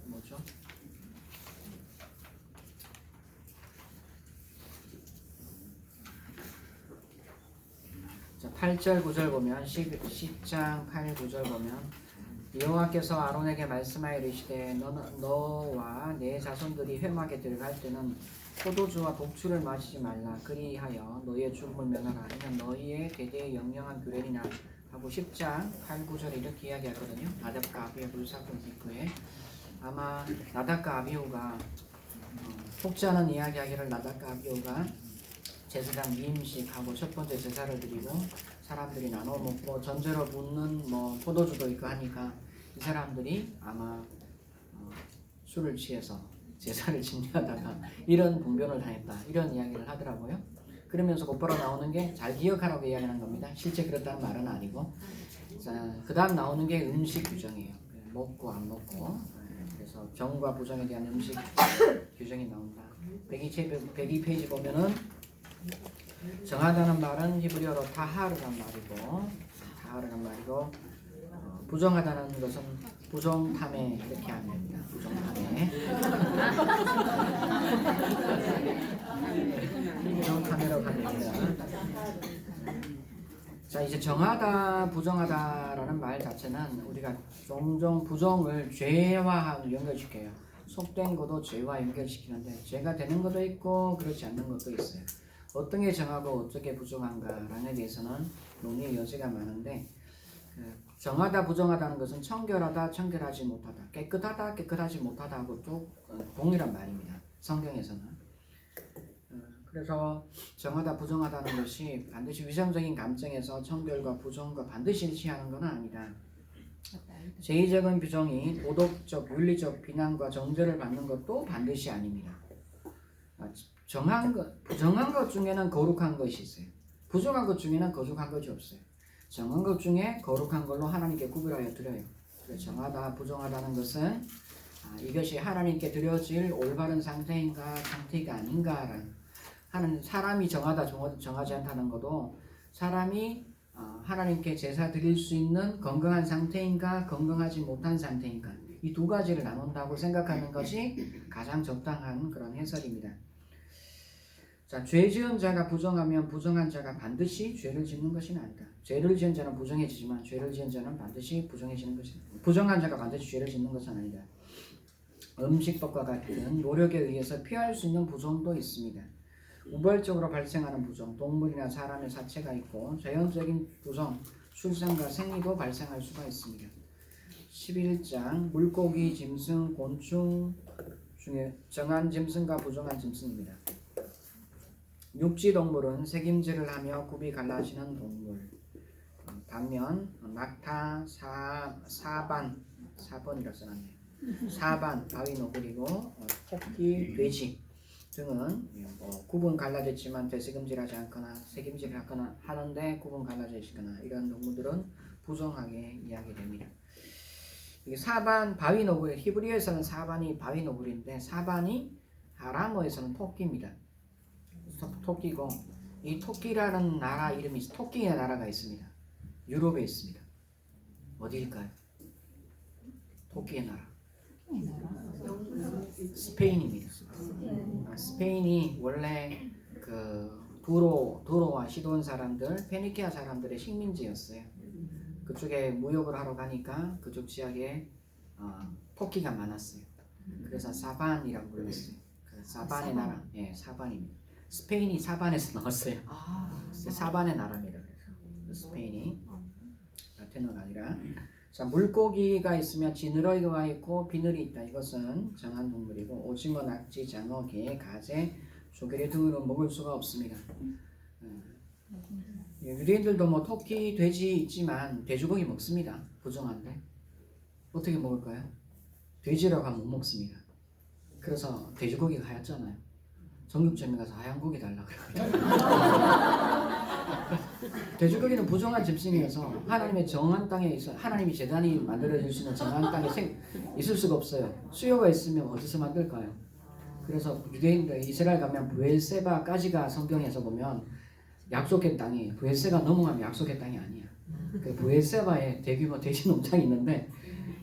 뭐죠? 자, 8절 9절 보면 10장 8, 9절 보면 여호와께서 아론에게 말씀하여 이르시되 너와 내 자손들이 회막에 들어갈 때는 포도주와 독주를 마시지 말라. 그리하여 너희의 죽음을 면하라. 이는 너희의 대대의 영영한 규례니라 하고 10장 8, 9절에 이렇게 이야기하거든요. 나답과 아비후의 불사건 이후에 아마 나답과 아비후가 혹자는 이야기하기를 나답과 아비후가 제사장 위임식하고 첫 번째 제사를 드리고 사람들이 나눠 먹고 전제로 붓는 뭐 포도주도 있고 하니까 이 사람들이 아마 술을 취해서 제사를 진행하다가 이런 분변을 당했다 이런 이야기를 하더라고요. 그러면서 곧바로 나오는 게 잘 기억하라고 이야기하는 겁니다. 실제 그렇다는 말은 아니고. 자, 그 다음 나오는 게 음식 규정이에요. 먹고 안 먹고. 그래서 정과 부정에 대한 음식 규정이 나온다. 102페이지 보면은 정하다는 말은 히브리어로 타하르란 말이고 부정하다는 것은 부정탐에 이렇게 합니다. 부정탐이라고 합니다. 자, 이제 정하다, 부정하다라는 말 자체는 우리가 종종 부정을 죄와 연결시켜요. 속된 것도 죄와 연결시키는데 죄가 되는 것도 있고 그렇지 않는 것도 있어요. 어떤 게 정하고 어떻게 부정한가에 대해서는 논의의 여지가 많은데 정하다 부정하다는 것은 청결하다 청결하지 못하다 깨끗하다 깨끗하지 못하다하고 또 동일한 말입니다. 성경에서는. 그래서 정하다 부정하다는 것이 반드시 위생적인 감정에서 청결과 부정과 반드시 일치하는 건 아니다. 제의적인 부정이 도덕적 윤리적 비난과 정죄를 받는 것도 반드시 아닙니다. 부정한 것 중에는 거룩한 것이 있어요. 부정한 것 중에는 거룩한 것이 없어요. 정한 것 중에 거룩한 걸로 하나님께 구별하여 드려요. 정하다 부정하다는 것은 이것이 하나님께 드려질 올바른 상태인가 상태가 아닌가라는 하는 사람이 정하다 정하지 않다는 것도 사람이 하나님께 제사 드릴 수 있는 건강한 상태인가 건강하지 못한 상태인가 이 두 가지를 나눈다고 생각하는 것이 가장 적당한 그런 해설입니다. 자, 죄 지은 자가 부정하면 부정한 자가 반드시 죄를 짓는 것이 아니다. 죄를 지은 자는 부정해지지만 죄를 지은 자는 반드시 부정해지는 것이 아니다. 부정한 자가 반드시 죄를 짓는 것은 아니다. 음식법과 같은 노력에 의해서 피할 수 있는 부정도 있습니다. 우발적으로 발생하는 부정, 동물이나 사람의 사체가 있고 자연적인 부정, 출산과 생리도 발생할 수가 있습니다. 11장 물고기, 짐승, 곤충 중에 정한 짐승과 부정한 짐승입니다. 육지동물은 색임질을 하며 굽이 갈라지는 동물. 반면 낙타, 사반이라고 써놨네요. 사반, 바위노구리고 토끼, 돼지 등은 굽은 갈라졌지만 되새김질하지 않거나 색임질을 하거나 하는데 굽은 갈라져 있거나 이런 동물들은 부정하게 이야기됩니다. 이게 사반, 바위노구리, 히브리어에서는 사반이 바위노구리인데 사반이 아람어에서는 토끼입니다. 토끼고 이 토끼라는 나라 이름이 토끼의 나라가 있습니다. 유럽에 있습니다. 어디일까요? 토끼의 나라. 스페인입니다. 스페인이 원래 그 도로와 시돈 사람들, 페니키아 사람들의 식민지였어요. 그쪽에 무역을 하러 가니까 그쪽 지역에 토끼가 많았어요. 그래서 사반이라고 불렀어요. 그 사반의 나라, 예, 사반입니다. 스페인이 사반에서 나왔어요. 사반의 나라입니다. 그래서 스페인이 라틴어가 아니라. 자, 물고기가 있으면 지느러기가 있고 비늘이 있다. 이것은 정한 동물이고 오징어, 낙지, 장어, 게, 가재, 조개류 등은 먹을 수가 없습니다. 유대인들도 뭐 토끼, 돼지 있지만 돼지고기 먹습니다. 부정한데 어떻게 먹을까요? 돼지라고 하면 못 먹습니다. 그래서 돼지고기가 하얗잖아요. 정육점에 가서 하얀 고기 달라고 그래요. 돼지고기는 부정한 짐승이어서 하나님의 정한 땅에 있어 하나님이 재단이 만들어질 수 있는 정한 땅에 있을 수가 없어요. 수요가 있으면 어디서 만들까요? 그래서 유대인들 이스라엘 가면 브엘세바까지가 성경에서 보면 약속의 땅이 브엘세바 넘어가면 약속의 땅이 아니야. 그 브엘세바에 대규모 돼지 농장이 있는데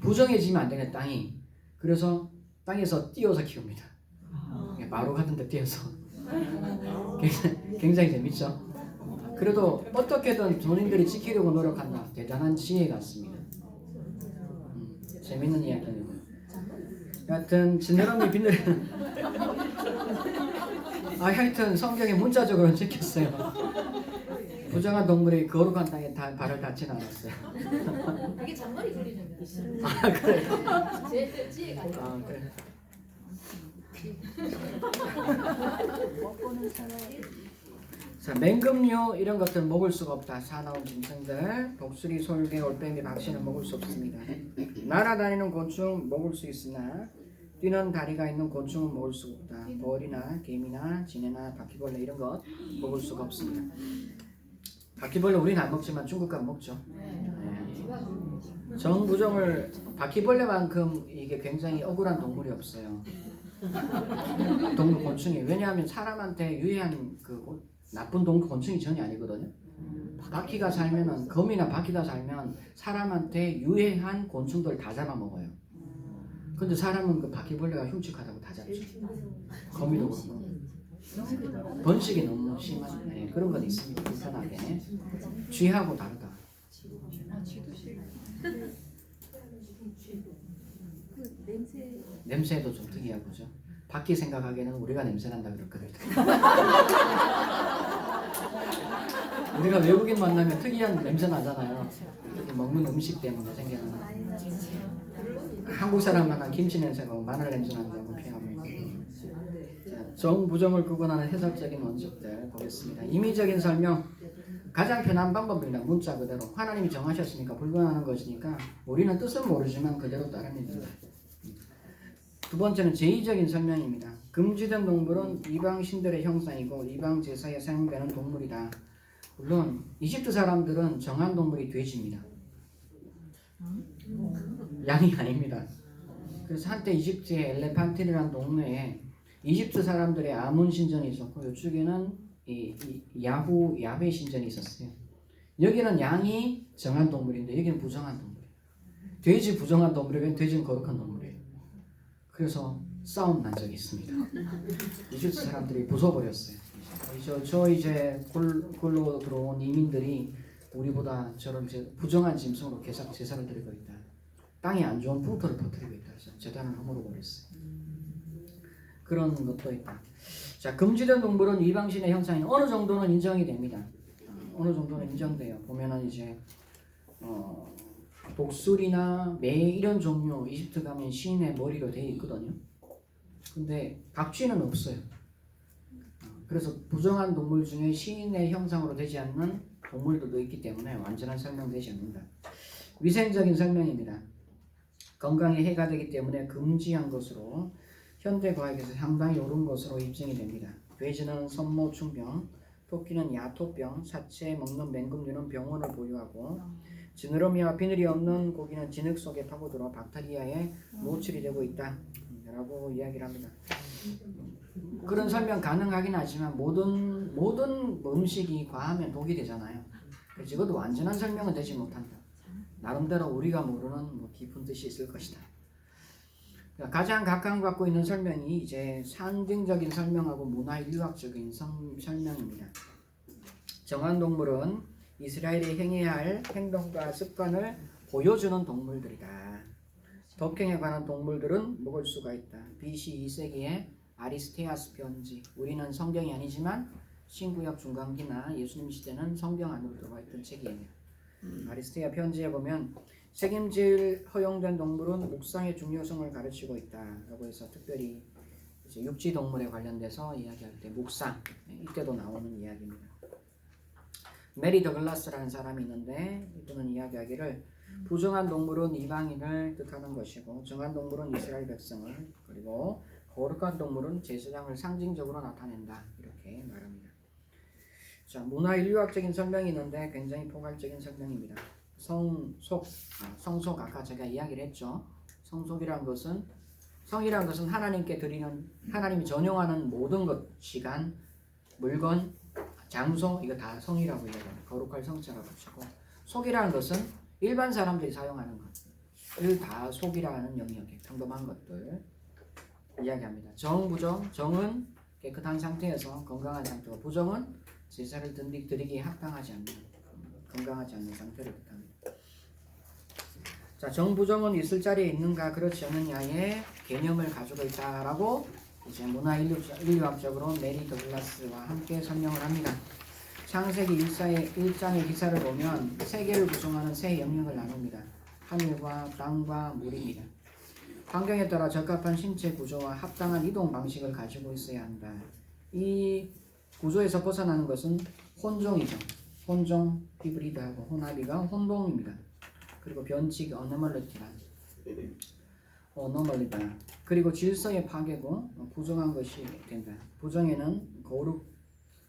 부정해지면 안 되는 땅이 그래서 땅에서 띄워서 키웁니다. 마루 같은 데 띄워서 굉장히 재밌죠. 그래도 어떻게든 본인들이 지키려고 노력한다. 대단한 지혜 같습니다. 재밌는 이야기입니다. 하여튼 지느러미 비늘 하여튼 성경에 문자적으로 찍혔어요. 부정한 동물이 거룩한 땅에 발을 닿지는 않았어요. 이게 잔머리 소리잖아요. 그래. 제일 지혜가 아니라. 그래. 자, 맹금류 이런 것들 먹을 수가 없다. 사나운 짐승들, 독수리, 솔개, 올빼미, 박씨는 먹을 수 없습니다. 날아다니는 곤충 먹을 수 있으나 뛰는 다리가 있는 곤충은 먹을 수 없다. 벌이나 개미나 지네나 바퀴벌레 이런 것 먹을 수가 없습니다. 바퀴벌레 우리는 안 먹지만 중국 가면 먹죠. 정부정을 바퀴벌레만큼 이게 굉장히 억울한 동물이 없어요. 동물 곤충이 왜냐하면 사람한테 유해한 그 나쁜 동물 곤충이 전혀 아니거든요. 바퀴가 살면은 거미나 바퀴가 살면 사람한테 유해한 곤충들 다 잡아먹어요. 근데 사람은 그 바퀴벌레가 흉측하다고 다 잡죠. 거미도 그렇고 번식이 너무 심한 그런 건 있습니다. 불편하게 쥐하고 다르다. 냄새도 좀 특이하고죠. 바퀴 생각하기에는 우리가 냄새 난다 그랬거든요. 우리가 외국인 만나면 특이한 냄새 나잖아요. 먹는 음식 때문에 생기는. 한국 사람 만나면 김치 냄새 나고 마늘 냄새 난다고 표현합니다. 정부정을 구분하는 해석적인 원칙들 보겠습니다. 임의적인 설명 가장 편한 방법입니다. 문자 그대로 하나님이 정하셨으니까 불변하는 것이니까 우리는 뜻은 모르지만 그대로 따릅니다. 두 번째는 제의적인 설명입니다. 금지된 동물은 이방 신들의 형상이고 이방 제사에 사용되는 동물이다. 물론 이집트 사람들은 정한 동물이 돼지입니다. 양이 아닙니다. 그래서 한때 이집트의 엘레판틴이라는 동네에 이집트 사람들의 아문 신전이 있었고 이쪽에는 야훼 신전이 있었어요. 여기는 양이 정한 동물인데 여기는 부정한 동물이에요. 돼지 부정한 동물이면 돼지는 거룩한 동물이에요. 그래서 싸움 난 적이 있습니다. 이집트 사람들이 부숴버렸어요. 저 이제 굴로 들어온 이민들이 우리보다 저런 부정한 짐승으로 제사를 드리고 있다. 땅에 안 좋은 풍토를 퍼뜨리고 있다. 그래서 제단을 허물어 버렸어요. 그런 것도 있다. 자, 금지된 동물은 이방신의 형상이 어느 정도는 인정이 됩니다. 어느 정도는 인정돼요. 보면은 이제 독수리나 매 이런 종류 이집트 가면 시인의 머리로 되어 있거든요. 근데 박쥐는 없어요. 그래서 부정한 동물 중에 시인의 형상으로 되지 않는 동물들도 있기 때문에 완전한 설명되지 않는다. 위생적인 설명입니다. 건강에 해가 되기 때문에 금지한 것으로 현대 과학에서 상당히 옳은 것으로 입증이 됩니다. 돼지는 선모충병, 토끼는 야토병, 사체 먹는 맹금류는 병원을 보유하고 지느러미와 비늘이 없는 고기는 진흙 속에 파고들어 박테리아에 노출이 되고 있다 라고 이야기를 합니다. 그런 설명 가능하긴 하지만 모든 음식이 과하면 독이 되잖아요. 그래서 이것도 완전한 설명은 되지 못한다. 나름대로 우리가 모르는 뭐 깊은 뜻이 있을 것이다. 가장 각광받고 있는 설명이 이제 상징적인 설명하고 문화인류학적인 설명입니다. 정한 동물은 이스라엘이 행해야 할 행동과 습관을 보여주는 동물들이다. 덕행에 관한 동물들은 먹을 수가 있다. BC 2세기에 아리스테아스 편지. 우리는 성경이 아니지만 신구약 중간기나 예수님 시대는 성경 안으로 들어가 있던 책이에요. 아리스테아 편지에 보면 책임질 허용된 동물은 묵상의 중요성을 가르치고 있다라고 해서 특별히 이제 육지 동물에 관련돼서 이야기할 때 묵상 이때도 나오는 이야기입니다. 메리 더글라스라는 사람이 있는데 이분은 이야기하기를 부정한 동물은 이방인을 뜻하는 것이고 정한 동물은 이스라엘 백성을 그리고 거룩한 동물은 제사장을 상징적으로 나타낸다 이렇게 말합니다. 자, 문화인류학적인 설명이 있는데 굉장히 포괄적인 설명입니다. 성속 아까 제가 이야기를 했죠. 성속이라는 것은 성이라는 것은 하나님께 드리는 하나님이 전용하는 모든 것 시간 물건 장소 이거 다 성이라고 이야기합니다. 거룩할 성자라고 치고 속이라는 것은 일반 사람들이 사용하는 것을 다 속이라는 영역에 평범한 것들 이야기합니다. 정부정 정은 깨끗한 상태에서 건강한 상태고 부정은 제사를 드리기에 합당하지 않는 건강하지 않는 상태를 뜻합니다. 자, 정부정은 있을 자리에 있는가 그렇지 않느냐의 개념을 가지고 있다라고 이제 문화인류학적으로 메리 더글라스와 함께 설명을 합니다. 창세기 1장의 기사를 보면 세계를 구성하는 세 영역을 나눕니다. 하늘과 땅과 물입니다. 환경에 따라 적합한 신체 구조와 합당한 이동 방식을 가지고 있어야 한다. 이 구조에서 벗어나는 것은 혼종이죠. 혼종, 히브리드하고 혼합이가 혼동입니다. 그리고 변칙, 어노멀리다. 그리고 질서의 파괴고 부정한 것이 된다.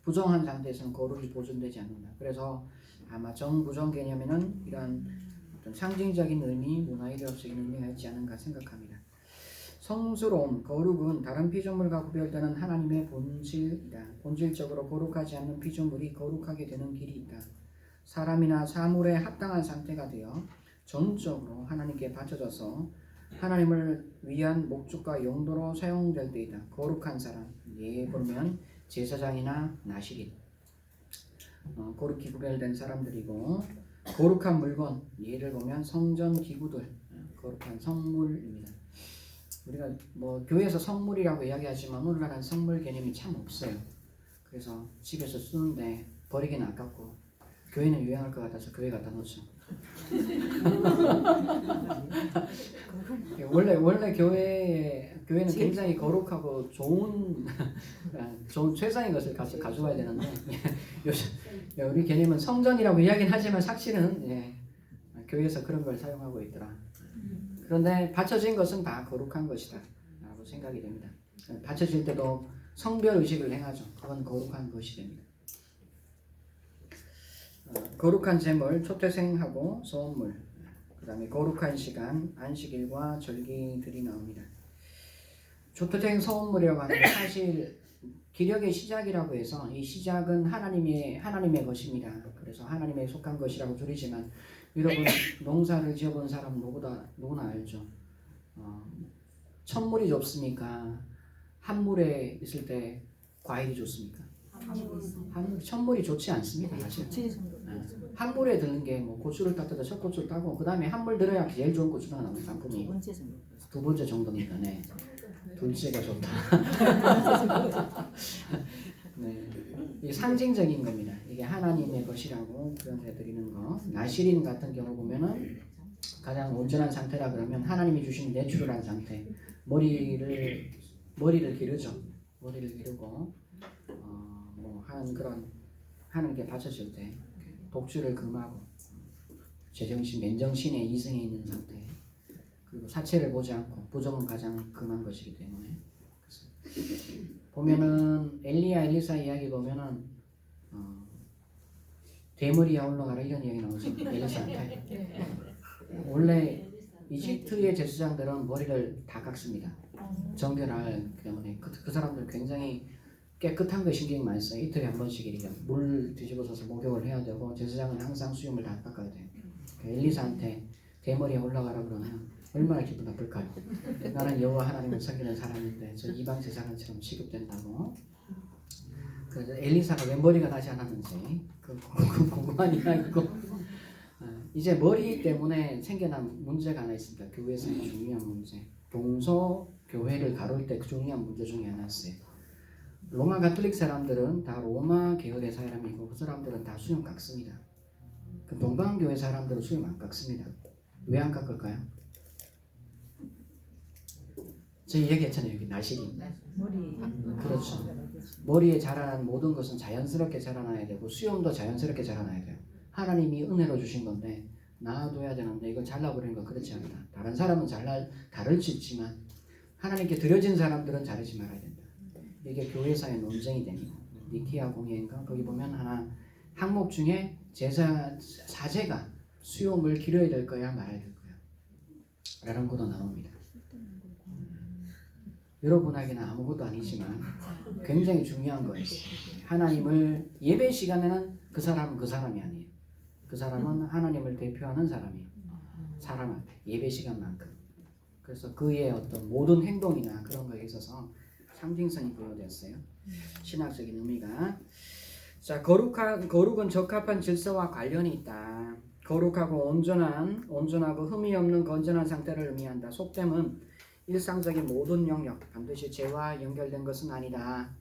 부정한 상태에서는 거룩이 보존되지 않는다. 그래서 아마 정부정 개념에는 이러한 어떤 상징적인 의미, 문화인류학적인 의미가 있지 않은가 생각합니다. 성스러움, 거룩은 다른 피조물과 구별되는 하나님의 본질이다. 본질적으로 거룩하지 않는 피조물이 거룩하게 되는 길이 있다. 사람이나 사물의 합당한 상태가 되어 전적으로 하나님께 바쳐져서 하나님을 위한 목적과 용도로 사용될 때이다. 거룩한 사람, 예 보면 제사장이나 나시린, 거룩히 구별된 사람들이고 거룩한 물건, 예를 보면 성전 기구들, 거룩한 성물입니다. 우리가 뭐 교회에서 성물이라고 이야기하지만 오늘날은 성물 개념이 참 없어요. 그래서 집에서 쓰는데 버리기는 아깝고 교회는 유행할 것 같아서 교회 갖다 놓죠. 원래 교회는 굉장히 거룩하고 좋은 최상의 것을 가져와야 되는데 우리 개념은 성전이라고 이야기는 하지만 사실은 교회에서 그런 걸 사용하고 있더라. 그런데 바쳐진 것은 다 거룩한 것이다 라고 생각이 됩니다. 바쳐질 때도 성별 의식을 행하죠. 그건 거룩한 것이 됩니다. 거룩한 제물, 초태생하고 소원물, 그 다음에 거룩한 시간, 안식일과 절기들이 나옵니다. 초태생 소원물이라고 하는 건 사실 기력의 시작이라고 해서 이 시작은 하나님의 것입니다. 그래서 하나님에 속한 것이라고 줄이지만 여러분 농사를 지어본 사람 누구나 알죠. 천물이 좋습니까? 한물에 있을 때 과일이 좋습니까? 천물이 좋지 않습니다. 사실. 한물에 드는 게 뭐 고추를 따다가 첫 고추를 따고 그 다음에 한물 들어야 제일 좋은 고추가 나오는 상품이 두 번째 정도입니다. 네. 둘째가 좋다. 네. 이게 상징적인 겁니다. 이게 하나님의 것이라고 그런데 드리는 거. 나시린 같은 경우 보면은 가장 온전한 상태라 그러면 하나님이 주신 내추럴한 상태. 머리를 기르죠. 머리를 기르고 뭐 하는 그런 하는 게 받쳐질 때 독주를 금하고 제정신 맨정신에 이승에 있는 상태. 그리고 사체를 보지 않고 부정은 가장 금한 것이기 때문에 보면은 엘리사 이야기 보면은 대머리야 올라가라 이런 이야기 나오죠. 엘리사한테. 원래 이집트의 제사장들은 머리를 다 깎습니다. 정결할 때문에 그 사람들 굉장히 깨끗한 거 신경 많이 써요. 이틀에 한 번씩 이렇게 물 뒤집어서서 목욕을 해야 되고 제사장은 항상 수염을 다 깎아야 돼요. 엘리사한테 대머리에 올라가라 그러면 얼마나 기분 나쁠까요? 나는 여호와 하나님을 섬기는 사람인데 저 이방 제사장처럼 취급된다고. 그래서 엘리사가 왜 머리가 나지 않았는지 그 궁금한 이야기고. 이제 머리 때문에 생겨난 문제가 하나 있습니다. 교회에서의 중요한 문제. 동서 교회를 가를 때 중요한 문제 중에 하나였어요. 로마 가톨릭 사람들은 다 로마 계열의 사람이고 그 사람들은 다 수염 깎습니다. 그 동방교회 사람들은 수염 안 깎습니다. 왜 안 깎을까요? 저희 얘기했잖아요. 여기 나시리. 머리. 그렇죠. 머리에 자라는 모든 것은 자연스럽게 자라나야 되고 수염도 자연스럽게 자라나야 돼요. 하나님이 은혜로 주신 건데 놔둬야 되는데 이걸 잘라버리는 건 그렇지 않다. 다른 사람은 다를 수 있지만 하나님께 드려진 사람들은 자르지 말아야 된다. 이게 교회사의 논쟁이 됩니다. 니키아 공예인가 거기 보면 하나 항목 중에 제사 사제가 수염을 길어야 될 거야 말아야 될 거야 라는 것도 나옵니다. 여러분에게는 아무것도 아니지만 굉장히 중요한 거예요. 하나님을 예배 시간에는 그 사람은 그 사람이 아니에요. 그 사람은 하나님을 대표하는 사람이에요. 사람 앞에 예배 시간만큼. 그래서 그의 어떤 모든 행동이나 그런 거에 있어서 상징성이 부여됐어요. 신학적인 의미가. 자, 거룩은 적합한 질서와 관련이 있다. 거룩하고 온전하고 흠이 없는 건전한 상태를 의미한다. 속됨은 일상적인 모든 영역, 반드시 죄와 연결된 것은 아니다.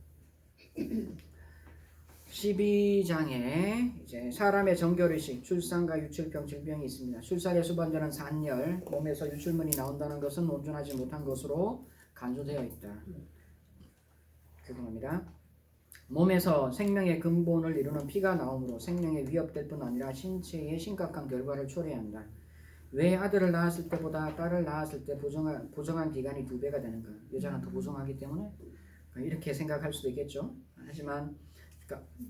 12장에 이제 사람의 정결의식, 출산과 유출병, 질병이 있습니다. 출산에 수반되는 산열, 몸에서 유출물이 나온다는 것은 온전하지 못한 것으로 간주되어 있다. 죄송합니다. 몸에서 생명의 근본을 이루는 피가 나오므로 생명에 위협될 뿐 아니라 신체에 심각한 결과를 초래한다. 왜 아들을 낳았을 때보다 딸을 낳았을 때 부정한 기간이 2배가 되는가? 여자는 더 부정하기 때문에 이렇게 생각할 수도 있겠죠. 하지만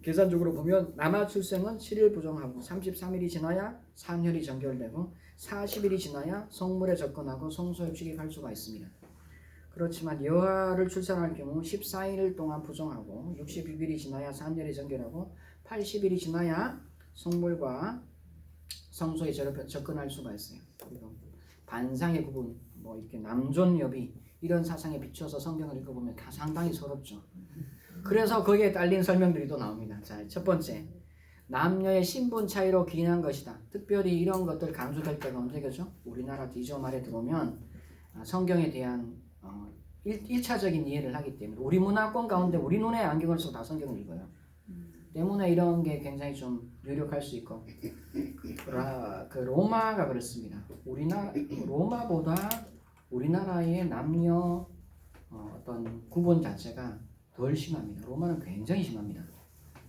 계산적으로 보면 남아 출생은 7일 부정하고 33일이 지나야 산혈이 정결되고 40일이 지나야 성물에 접근하고 성소에 취입할 수가 있습니다. 그렇지만 여아를 출산할 경우 14일 동안 부정하고 62일이 지나야 산혈이 정결하고 80일이 지나야 성물과 성소에 접근할 수가 있어요. 그리고 반상의 구분, 뭐 이렇게 남존 여비 이런 사상에 비춰서 성경을 읽어보면 다 상당히 서럽죠. 그래서 거기에 딸린 설명들이 또 나옵니다. 자, 첫 번째, 남녀의 신분 차이로 기인한 것이다. 특별히 이런 것들 강조될 때가 언제겠죠? 우리나라 디저 말에 들어오면 성경에 대한 1차적인 이해를 하기 때문에 우리 문화권 가운데 우리 눈에 안경을 쓰고 다 성경을 읽어요. 때문에 이런 게 굉장히 좀 유력할 수 있고 그 로마가 그렇습니다. 로마보다 우리나라의 남녀 어떤 구분 자체가 덜 심합니다. 로마는 굉장히 심합니다.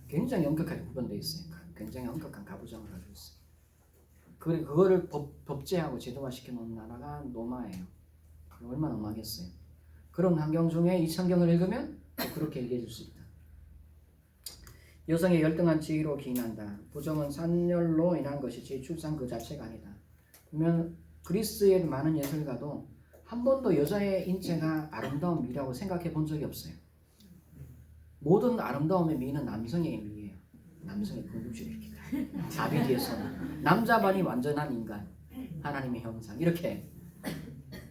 굉장히 엄격하게 구분되어 있어요. 굉장히 엄격한 가부장을 가지고 있어요. 그거를 법제하고 제도화시켜 놓은 나라가 로마예요. 얼마나 엄하겠어요. 그런 환경 중에 이 성경을 읽으면 그렇게 얘기해 줄 수 있다. 여성의 열등한 지위로 기인한다. 부정은 산열로 인한 것이지 출산 그 자체가 아니다. 보면 그리스의 많은 예술가도 한 번도 여자의 인체가 아름다운 미라고 생각해 본 적이 없어요. 모든 아름다움의 미는 남성의 미예요. 남성의 근육질이 이렇게 다비디에서 남자 반이 완전한 인간, 하나님의 형상 이렇게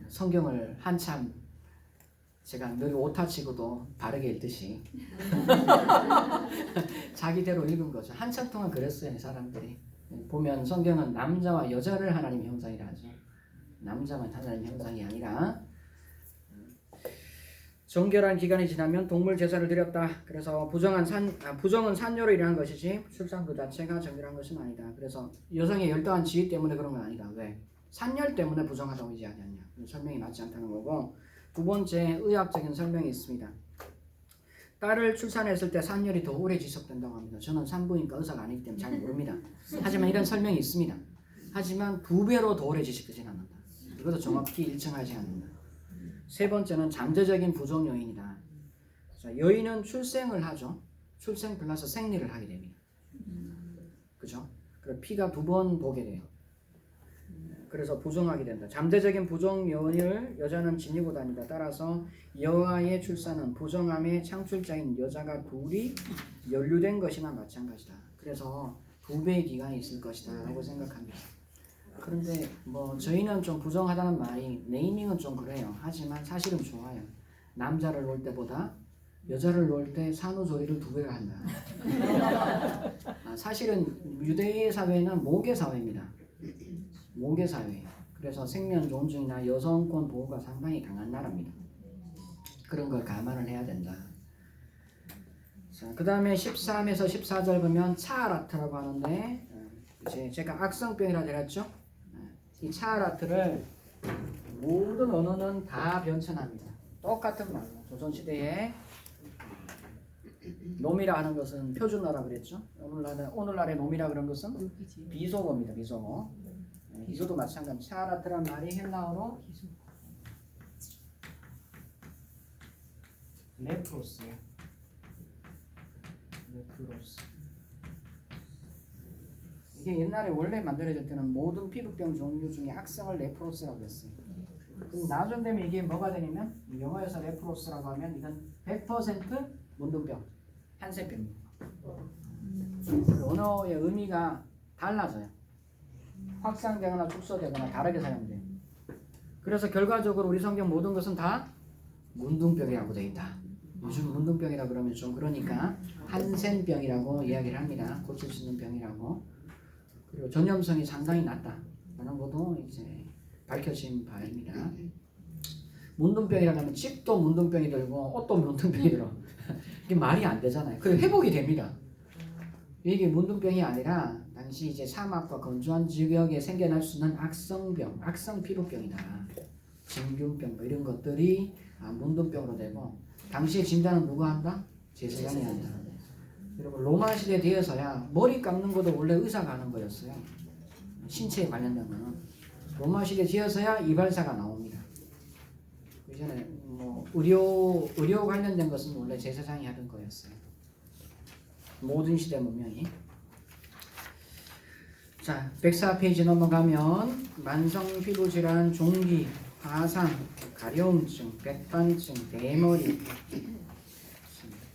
성경을 한참 제가 늘 오타 치고도 바르게 읽듯이 자기대로 읽은 거죠. 한참 동안 그랬어요. 사람들이 보면 성경은 남자와 여자를 하나님의 형상이라 하죠. 남자만 하나님의 형상이 아니라 정결한 기간이 지나면 동물 제사를 드렸다. 그래서 부정은 산녀로 일어난 것이지 출산 그 자체가 정결한 것은 아니다. 그래서 여성의 열등한 지위 때문에 그런 건 아니다. 왜? 산열 때문에 부정하다고 얘기하지 않냐. 설명이 맞지 않다는 거고. 두 번째 의학적인 설명이 있습니다. 딸을 출산했을 때 산열이 더 오래 지속된다고 합니다. 저는 산부인과 의사가 아니기 때문에 잘 모릅니다. 하지만 이런 설명이 있습니다. 하지만 2배로 더 오래 지속되지는 않는다. 이것도 정확히 일정하지 않는다. 세 번째는 잠재적인 부정 요인이다. 자, 여인은 출생을 하죠. 출생 플러스 생리를 하게 됩니다. 그죠? 그래서 피가 2번 보게 돼요. 그래서 부정하게 된다. 잠재적인 부정 요인을 여자는 지니고 다니다. 따라서 여아의 출산은 부정함의 창출자인 여자가 둘이 연루된 것이나 마찬가지다. 그래서 2배의 기간이 있을 것이다 라고 생각합니다. 그런데 뭐 저희는 좀 부정하다는 말이 네이밍은 좀 그래요. 하지만 사실은 좋아요. 남자를 놓을 때보다 여자를 놓을 때 산후조리를 2배를 한다. 사실은 유대의 사회는 모계 사회입니다. 모계 사회. 그래서 생명 존중이나 여성권 보호가 상당히 강한 나라입니다. 그런 걸 감안을 해야 된다. 자, 그 다음에 13에서 14절 보면 차라트라고 하는데 이제 제가 악성병이라 그랬죠. 이 차라트를 모든 언어는 다 변천합니다. 똑같은 말로 조선시대에 놈이라 하는 것은 표준어라 그랬죠. 오늘날의 놈이라 그런 것은 비속어입니다. 비속어. 이것도 마찬가지. 차라트란 말이 헬라어로 레프로스예요. 레프로스. 이게 옛날에 원래 만들어질 때는 모든 피부병 종류 중에 악성을 레프로스라고 했어요. 그럼 나중 되면 이게 뭐가 되냐면 영어에서 레프로스라고 하면 이건 100% 문둥병, 한센병입니다. 언어의 의미가 달라져요. 확산되거나 축소되거나 다르게 사용돼요. 그래서 결과적으로 우리 성경 모든 것은 다 문둥병이라고 되어 있다. 요즘 문둥병이라 그러면 좀 그러니까 한센병이라고 이야기를 합니다. 고칠 수 있는 병이라고. 그리고 전염성이 상당히 낮다라는 것도 이제 밝혀진 바입니다. 문둥병이라고 하면 집도 문둥병이 들고 옷도 문둥병이 들어. 이게 말이 안 되잖아요. 그래 회복이 됩니다. 이게 문둥병이 아니라 당시 이제 사막과 건조한 지역에 생겨날 수 있는 악성병, 악성 피부병이다. 진균병 뭐 이런 것들이 문둥병으로 되고 당시에 진단은 누가 한다? 제사장이 한다. 그리고 로마 시대 되어서야 머리 깎는 것도 원래 의사가 하는 거였어요. 신체에 관련된 거는 로마 시대 되어서야 이발사가 나옵니다. 그 전에 뭐 의료 관련된 것은 원래 제사장이 하던 거였어요. 모든 시대 문명이. 자, 104페이지 넘어가면 만성 피부 질환, 종기, 화상, 가려움증, 백반증,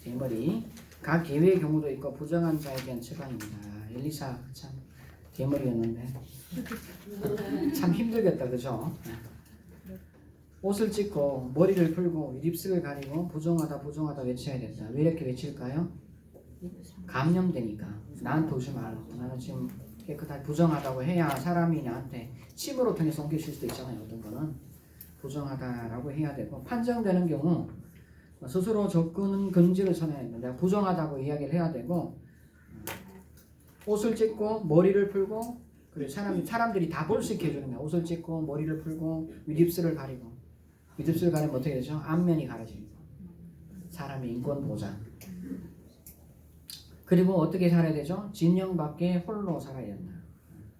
대머리 각 계외의 경우도 있고 부정한 자에 대한 처방입니다. 엘리사 참 대머리였는데 참 힘들겠다, 그죠? 옷을 찢고 머리를 풀고 립스를 가리고 부정하다 외쳐야 된다. 왜 이렇게 외칠까요? 감염되니까. 나한테 오지 말고. 나는 지금 깨끗하게 부정하다고 해야 사람이 나한테 침으로 통해서 옮겨질 수도 있잖아요. 어떤 거는 부정하다라고 해야 되고 판정되는 경우 스스로 접근 금지를 선언했는데 내가 부정하다고 이야기를 해야 되고 옷을 찢고 머리를 풀고 그리고 사람들이 다 볼 수 있게 해주는 거야. 옷을 찢고 머리를 풀고 윗입술을 가리고 윗입술을 가리면 어떻게 되죠? 앞면이 가려지고 사람의 인권 보장. 그리고 어떻게 살아야 되죠? 진영 밖에 홀로 살아야 된다.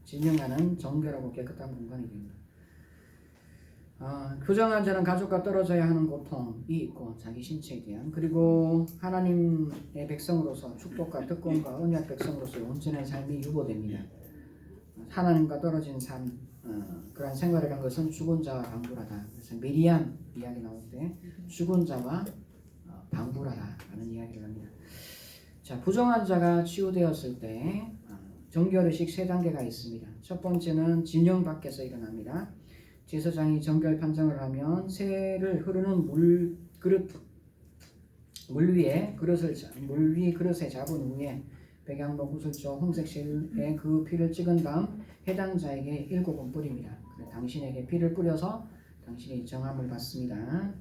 진영하는 정결하고 깨끗한 공간이 됩니다. 부정한 자는 가족과 떨어져야 하는 고통이 있고 자기 신체에 대한 그리고 하나님의 백성으로서 축복과 특권과 언약 백성으로서 온전한 삶이 유보됩니다. 하나님과 떨어진 삶 그러한 생활을 한 것은 죽은 자와 방불하다. 그래서 미리암 이야기 나올 때 죽은 자와 방불하다라는 이야기를 합니다. 자, 부정한 자가 치유되었을 때 정결의식 3단계가 있습니다. 첫 번째는 진영 밖에서 일어납니다. 제사장이 정결 판정을 하면 새를 흐르는 물 위에 그릇에 잡은 후에 백양목 구슬조 홍색 실에 그 피를 찍은 다음 해당 자에게 7번 뿌립니다. 당신에게 피를 뿌려서 당신이 정함을 받습니다.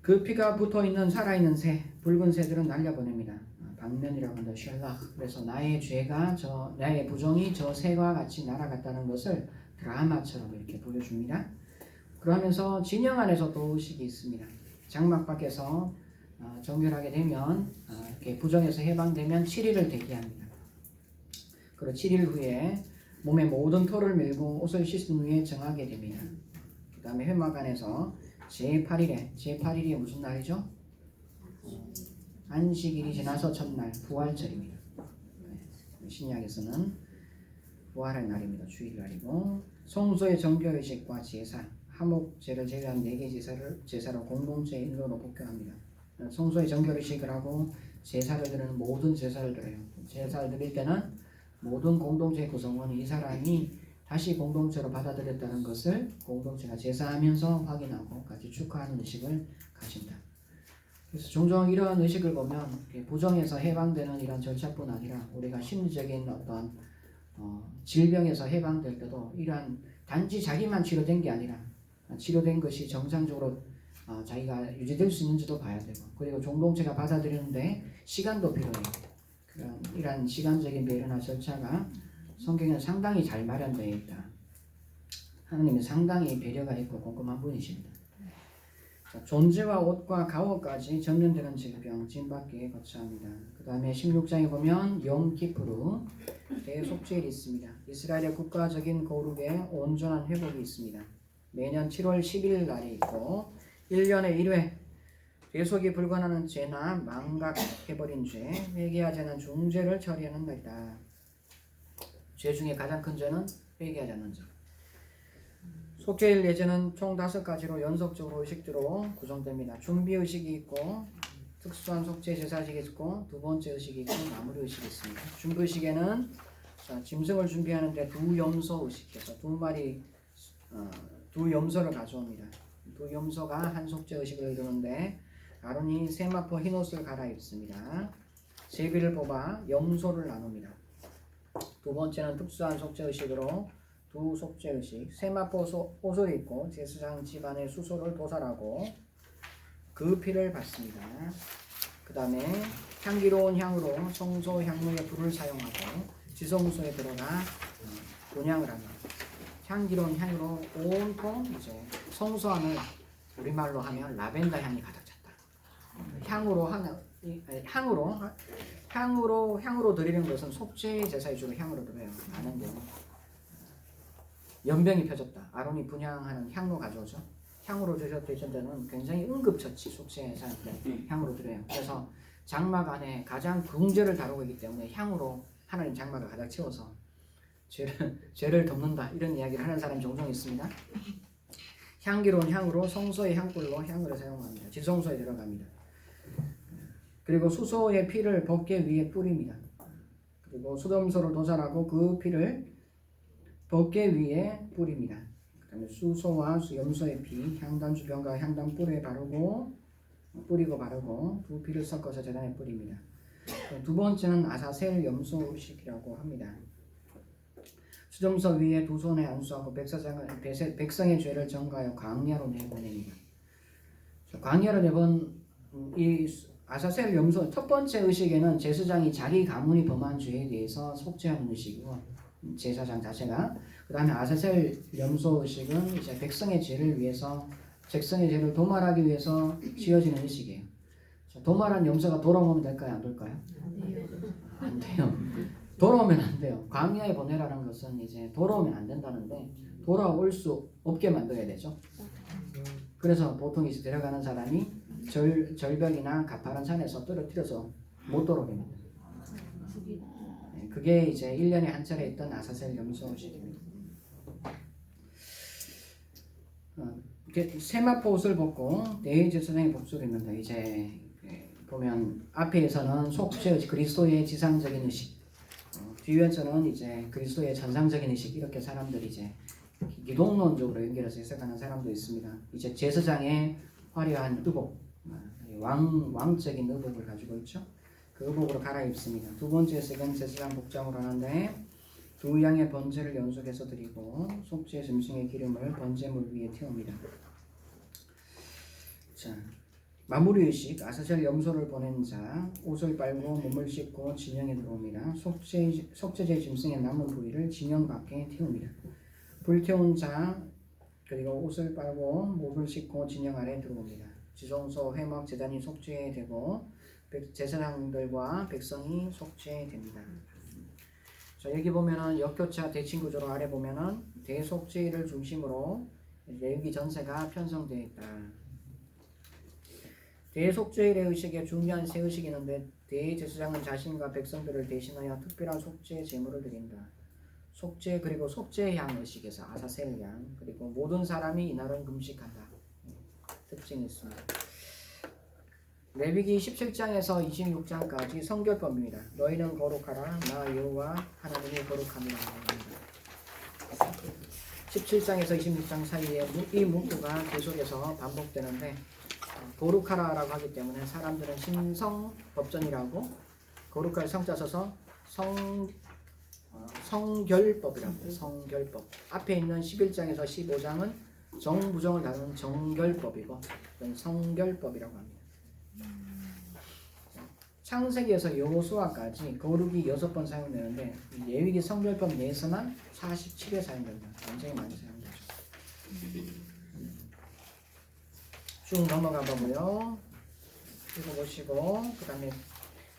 그 피가 붙어있는 살아있는 새, 붉은 새들은 날려보냅니다. 방면이라고 한다. 쉘락. 그래서 나의 부정이 저 새와 같이 날아갔다는 것을 드라마처럼 이렇게 보여줍니다. 그러면서 진영 안에서 또 의식이 있습니다. 장막 밖에서 정결하게 되면 이렇게 부정에서 해방되면 7일을 대기합니다. 그리고 7일 후에 몸의 모든 털을 밀고 옷을 씻은 후에 정하게 됩니다. 그 다음에 회막 안에서 제8일이 무슨 날이죠? 안식일이 지나서 첫날 부활절입니다. 신약에서는 부활의 날입니다. 주일날이고 성소의 정결의식과 제사, 화목제를 제외한 4개 제사로 공동체 인도로 복귀합니다. 성소의 정결의식을 하고 제사를 드리는 모든 제사를 드려요. 제사를 드릴 때는 모든 공동체 구성원 이 사람이 다시 공동체로 받아들였다는 것을 공동체가 제사하면서 확인하고 같이 축하하는 의식을 가진다. 그래서 종종 이러한 의식을 보면 부정에서 해방되는 이런 절차뿐 아니라 우리가 심리적인 어떤 질병에서 해방될 때도 이러한 단지 자기만 치료된 게 아니라 치료된 것이 정상적으로 자기가 유지될 수 있는지도 봐야 되고, 그리고 공동체가 받아들이는데 시간도 필요해요. 이러한 시간적인 배려나 절차가 성경에는 상당히 잘 마련되어 있다. 하나님은 상당히 배려가 있고 꼼꼼한 분이십니다. 자, 존재와 옷과 가호까지 전면되는 질병, 진밖에 거처합니다. 그 다음에 16장에 보면 용키푸르, 대속죄일이 있습니다. 이스라엘의 국가적인 거룩에 온전한 회복이 있습니다. 매년 7월 10일 날이 있고 1년에 1회 대속이 불가능한 죄나 망각해버린 죄, 회개하지 않은 중죄를 처리하는 날이다. 죄 중에 가장 큰 죄는 회개하지 않는 죄. 속죄일 예제는 총 5가지로 연속적으로 의식대로 구성됩니다. 준비 의식이 있고 특수한 속죄 제사식이 있고 두 번째 의식이 있고 마무리 의식이 있습니다. 준비 의식에는 짐승을 준비하는데 두 염소 의식해서 두 염소를 가져옵니다. 두 염소가 한 속죄 의식을 이루는데 아론이 세마포 흰옷을 갈아입습니다. 제비를 뽑아 염소를 나눕니다. 두 번째는 특수한 속죄 의식으로 두 속죄 의식, 세마포 옷을 입고 제사장 집안의 수소를 도살하고 그 피를 받습니다. 그 다음에 향기로운 향으로 성소 향로에 불을 사용하고 지성소에 들어가 분향을 합니다. 향기로운 향으로 온통 이제 성소안을 우리말로 하면 라벤더 향이 가득 찼다. 향으로 드리는 것은 속죄 제사에 주로 향으로 드려요. 많은데 연병이 펴졌다. 아론이 분향하는 향로 가져오죠. 향으로 드셨을 때는 굉장히 응급처치 속죄 제사인데 향으로 드려요. 그래서 장막 안에 가장 긍죄를 다루고 있기 때문에 향으로 하나님 장막을 가득 채워서 죄를 덮는다, 이런 이야기를 하는 사람이 종종 있습니다. 향기로운 향으로 성소의 향불로 향을 사용합니다. 지성소에 들어갑니다. 그리고 수소의 피를 법궤 위에 뿌립니다. 그리고 수dom소를 도살하고 그 피를 법궤 위에 뿌립니다. 그 다음에 수소와 염소의 피, 향단주병과 향단불에 뿌리고 바르고 두 피를 섞어서 제단에 뿌립니다. 두 번째는 아사셀 염소식이라고 합니다. 수dom소 위에 두 손에 안수하고 백성의 죄를 전가하여 광야로 내보냅니다. 광야로 내본 이 아사셀 염소 첫 번째 의식에는 제사장이 자기 가문이 범한 죄에 대해서 속죄하는 의식이고, 제사장 자체가. 그 다음에 아사셀 염소 의식은 이제 백성의 죄를 위해서, 백성의 죄를 도말하기 위해서 지어지는 의식이에요. 도말한 염소가 돌아오면 될까요? 안 될까요? 안 돼요. 돌아오면 안 돼요. 광야에 보내라는 것은 이제 돌아오면 안 된다는데 돌아올 수 없게 만들어야 되죠. 그래서 보통 이제 데려가는 사람이 절벽이나 가파른 산에서 떨어뜨려서 못 돌아오게 만들어요. 그게 이제 1년에 한 차례 있던 아사셀 염소식입니다. 세마포 옷을 벗고 대제사장의 복수를 입는다. 이제 보면 앞에서는 속죄 의식, 그리스도의 지상적인 의식, 뒤에서는 이제 그리스도의 전상적인 의식, 이렇게 사람들이 이제 기독론적으로 연결해서 해석하는 사람도 있습니다. 이제 제사장의 화려한 의복, 왕적인 의복을 가지고 있죠. 그 의복으로 갈아입습니다. 두 번째 색은 제사장 복장으로 하는데 두 양의 번제를 연속해서 드리고 속죄 짐승의 기름을 번제물 위에 태웁니다. 자, 마무리 의식, 아사셀 염소를 보낸 자, 옷을 빨고 몸을 씻고 진영에 들어옵니다. 속죄제 짐승의 남은 부위를 진영 밖에 태웁니다. 불태운 자, 그리고 옷을 빨고 몸을 씻고 진영 아래 들어옵니다. 지성소 회막 제단이 속죄되고 제사장들과 백성이 속죄됩니다. 자, 여기 보면은 역교차 대칭 구조로 아래 보면은 대속죄를 중심으로 레위기 전체가 편성되어 있다. 대속죄의 의식에 중요한 세 의식이 있는데, 대제사장은 자신과 백성들을 대신하여 특별한 속죄 제물을 드린다. 속죄, 그리고 속죄향 의식에서 아사셀 양, 그리고 모든 사람이 이날은 금식한다. 특징이 있습니다. 레위기 17장에서 26장까지 성결법입니다. 너희는 거룩하라, 나 여호와 하나님이 거룩함이라 합니다. 17장에서 26장 사이에 이 문구가 계속해서 반복되는데 거룩하라라고 하기 때문에 사람들은 신성법전이라고 거룩할 성자 써서 성결법이라고 해요. 성결법. 앞에 있는 11장에서 15장은 정부정을 다루는 정결법이고 이건 성결법이라고 합니다. 창세기에서 여호수아까지 거룩이 6번 사용되는데 레위기 성결법 내에서만 47회 사용됩니다. 굉장히 많이 사용되죠. 쭉 넘어가 보고요. 읽어보시고 그 다음에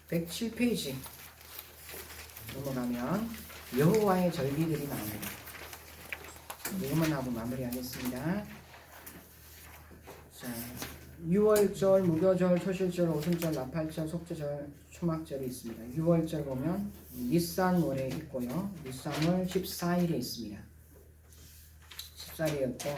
107페이지 넘어가면 여호와의 절기들이 나옵니다. 이것만 하고 마무리하겠습니다. 자, 6월절, 무교절, 초실절, 오순절, 나팔절, 속죄절, 초막절이 있습니다. 6월절 보면 니산월에 있고요. 니산월 14일에 있습니다. 14일이었고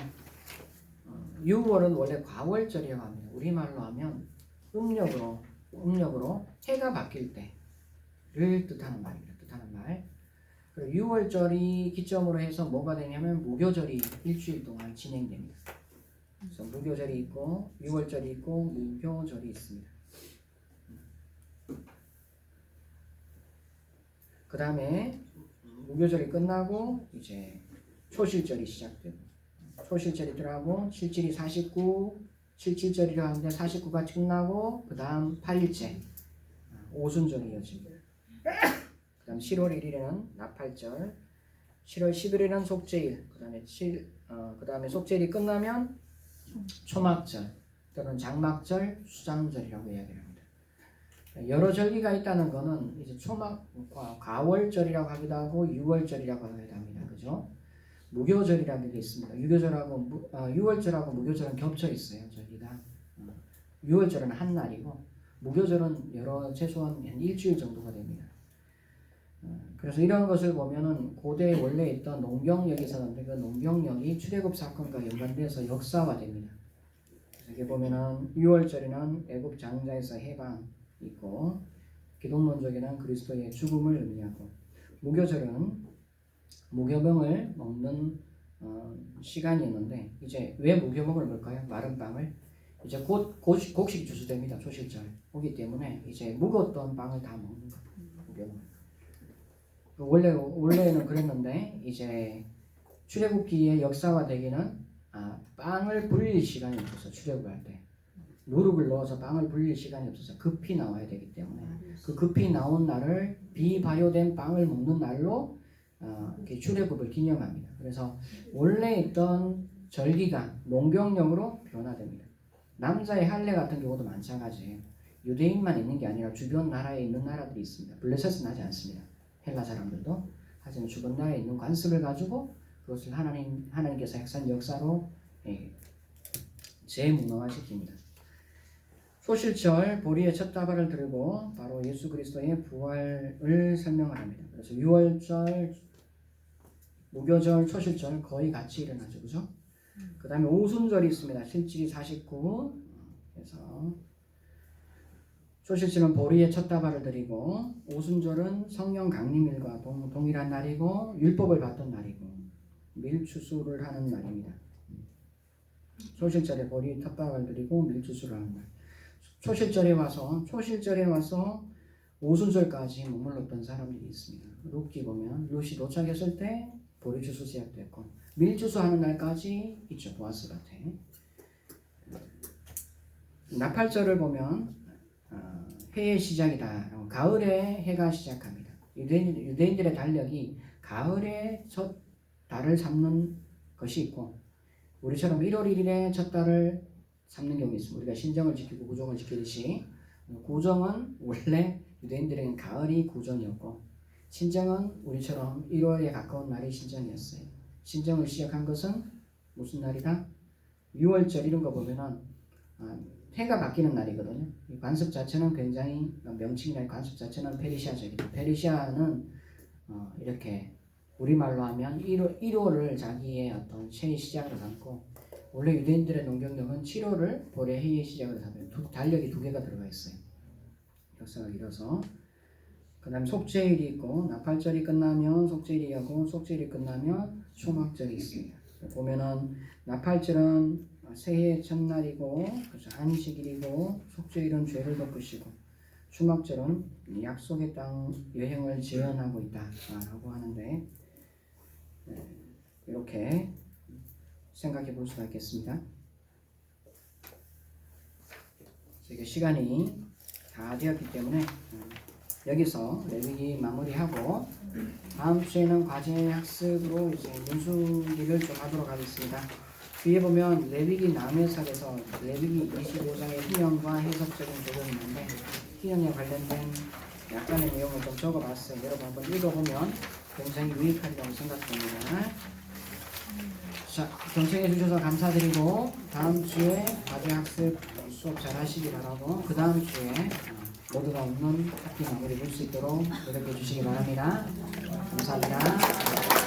6월은 원래 과월절이라고 합니다. 우리말로 하면 음력으로 해가 바뀔 때를 뜻하는 말입니다. 뜻하는 말. 그리고 6월절이 기점으로 해서 뭐가 되냐면 무교절이 일주일 동안 진행됩니다. 그래서 무교절이 있고 6월절이 있고 무교절이 있습니다. 그 다음에 무교절이 끝나고 이제 초실절이 시작되고 초실절이 들어가고 칠칠이 49 77절이라 하는데 49가 끝나고 그 다음 8일째 오순절이 이어집니다. 그 다음 10월 1일에는 나팔절 7월 10일에는 속죄일 그 다음에 속죄일이 끝나면 초막절 또는 장막절 수장절이라고 이야기를 합니다. 여러 절기가 있다는 것은 이제 가월절이라고 하기도 하고 6월절이라고 하기도 합니다. 그죠? 무교절이라는 게 있습니다. 6월절하고 무교절은 겹쳐 있어요. 절기가 6월절은 한 날이고 무교절은 최소한 한 일주일 정도가 됩니다. 그래서 이런 것을 보면은 고대에 원래 있던 농경력이 있었는데 그 농경력이 출애굽 사건과 연관돼서 역사화됩니다. 그래서 이게 보면은 6월절에는 애굽 장자에서 해방 있고 기독론적에는 그리스도의 죽음을 의미하고 무교절은 무교병을 먹는 시간이었는데 이제 왜 무교병을 먹을까요? 마른 빵을 이제 곧 곡식이 주수됩니다. 초실절 오기 때문에 이제 묵었던 빵을 다 먹는 거예요. 무교병. 원래는 그랬는데 이제 출애굽기의 역사화되기는 빵을 불릴 시간이 없어서 출애굽할 때 누룩을 넣어서 빵을 불릴 시간이 없어서 급히 나와야 되기 때문에 그 급히 나온 날을 비발효된 빵을 먹는 날로 출애굽을 기념합니다. 그래서 원래 있던 절기가 농경력으로 변화됩니다. 남자의 할례 같은 경우도 마찬가지예요. 유대인만 있는 게 아니라 주변 나라에 있는 나라들이 있습니다. 블레셋은 하지 않습니다. 헬라 사람들도 하지만 주변 나라에 있는 관습을 가지고 그것을 하나님께서 행한 역사로 재문화시킵니다. 소실절 보리의 첫 다발을 들고 바로 예수 그리스도의 부활을 설명을 합니다. 그래서 6월절, 무교절, 초실절 거의 같이 일어나죠, 그죠? 그 다음에 오순절이 있습니다. 실질이 49. 그래서 초실절은 보리의 첫 다발을 드리고 오순절은 성령 강림일과 동일한 날이고 율법을 받던 날이고 밀추수를 하는 날입니다. 초실절에 보리의 첫 다발을 드리고 밀추수를 하는 날. 초실절에 와서 오순절까지 머물렀던 사람들이 있습니다. 룻기 보면 룻이 도착했을 때 보리추수 시작됐고 밀추수하는 날까지 있죠. 보아스 밭에. 나팔절을 보면 해의 시작이다. 가을에 해가 시작합니다. 유대인들의 달력이 가을에 첫 달을 삼는 것이 있고 우리처럼 1월 1일에 첫 달을 삼는 경우가 있습니다. 우리가 신정을 지키고 구정을 지키듯이 구정은 원래 유대인들에게는 가을이 구정이었고 신정은 우리처럼 1월에 가까운 날이 신정이었어요. 신정을 시작한 것은 무슨 날이다? 6월절 이런 거 보면은 해가 바뀌는 날이거든요. 이 관습 자체는 굉장히 명칭이나 관습 자체는 페르시아적이다. 페르시아는 이렇게 우리말로 하면 1월을 자기의 어떤 새의 시작으로 삼고 원래 유대인들의 농경력은 7월을 볼의 해의 시작으로 삼아요. 달력이 두 개가 들어가 있어요. 역사가 길어서 그 다음에 속죄일이 있고 나팔절이 끝나면 속죄일이 하고 속죄일이 끝나면 초막절이 있습니다. 보면은 나팔절은 새해 첫날이고 그래서 안식일이고 속죄일은 죄를 덮으시고 초막절은 약속의 땅 여행을 재현하고 있다라고 하는데 이렇게 생각해 볼 수가 있겠습니다. 이게 시간이 다 되었기 때문에 여기서 레위기 마무리하고 다음 주에는 과제 학습으로 이제 문수기를 좀 하도록 하겠습니다. 뒤에 보면 레위기 남해석에서 레위기 25장의 희년과 해석적인 부분이 있는데 희년에 관련된 약간의 내용을 좀 적어봤어요. 여러분 한번 읽어보면 굉장히 유익하리라고 생각됩니다. 자, 경청해 주셔서 감사드리고 다음 주에 과제 학습 수업 잘 하시기 바라고 그 다음 주에 모두가 없는 학기 마무리 볼 수 있도록 노력해 주시기 바랍니다. 감사합니다.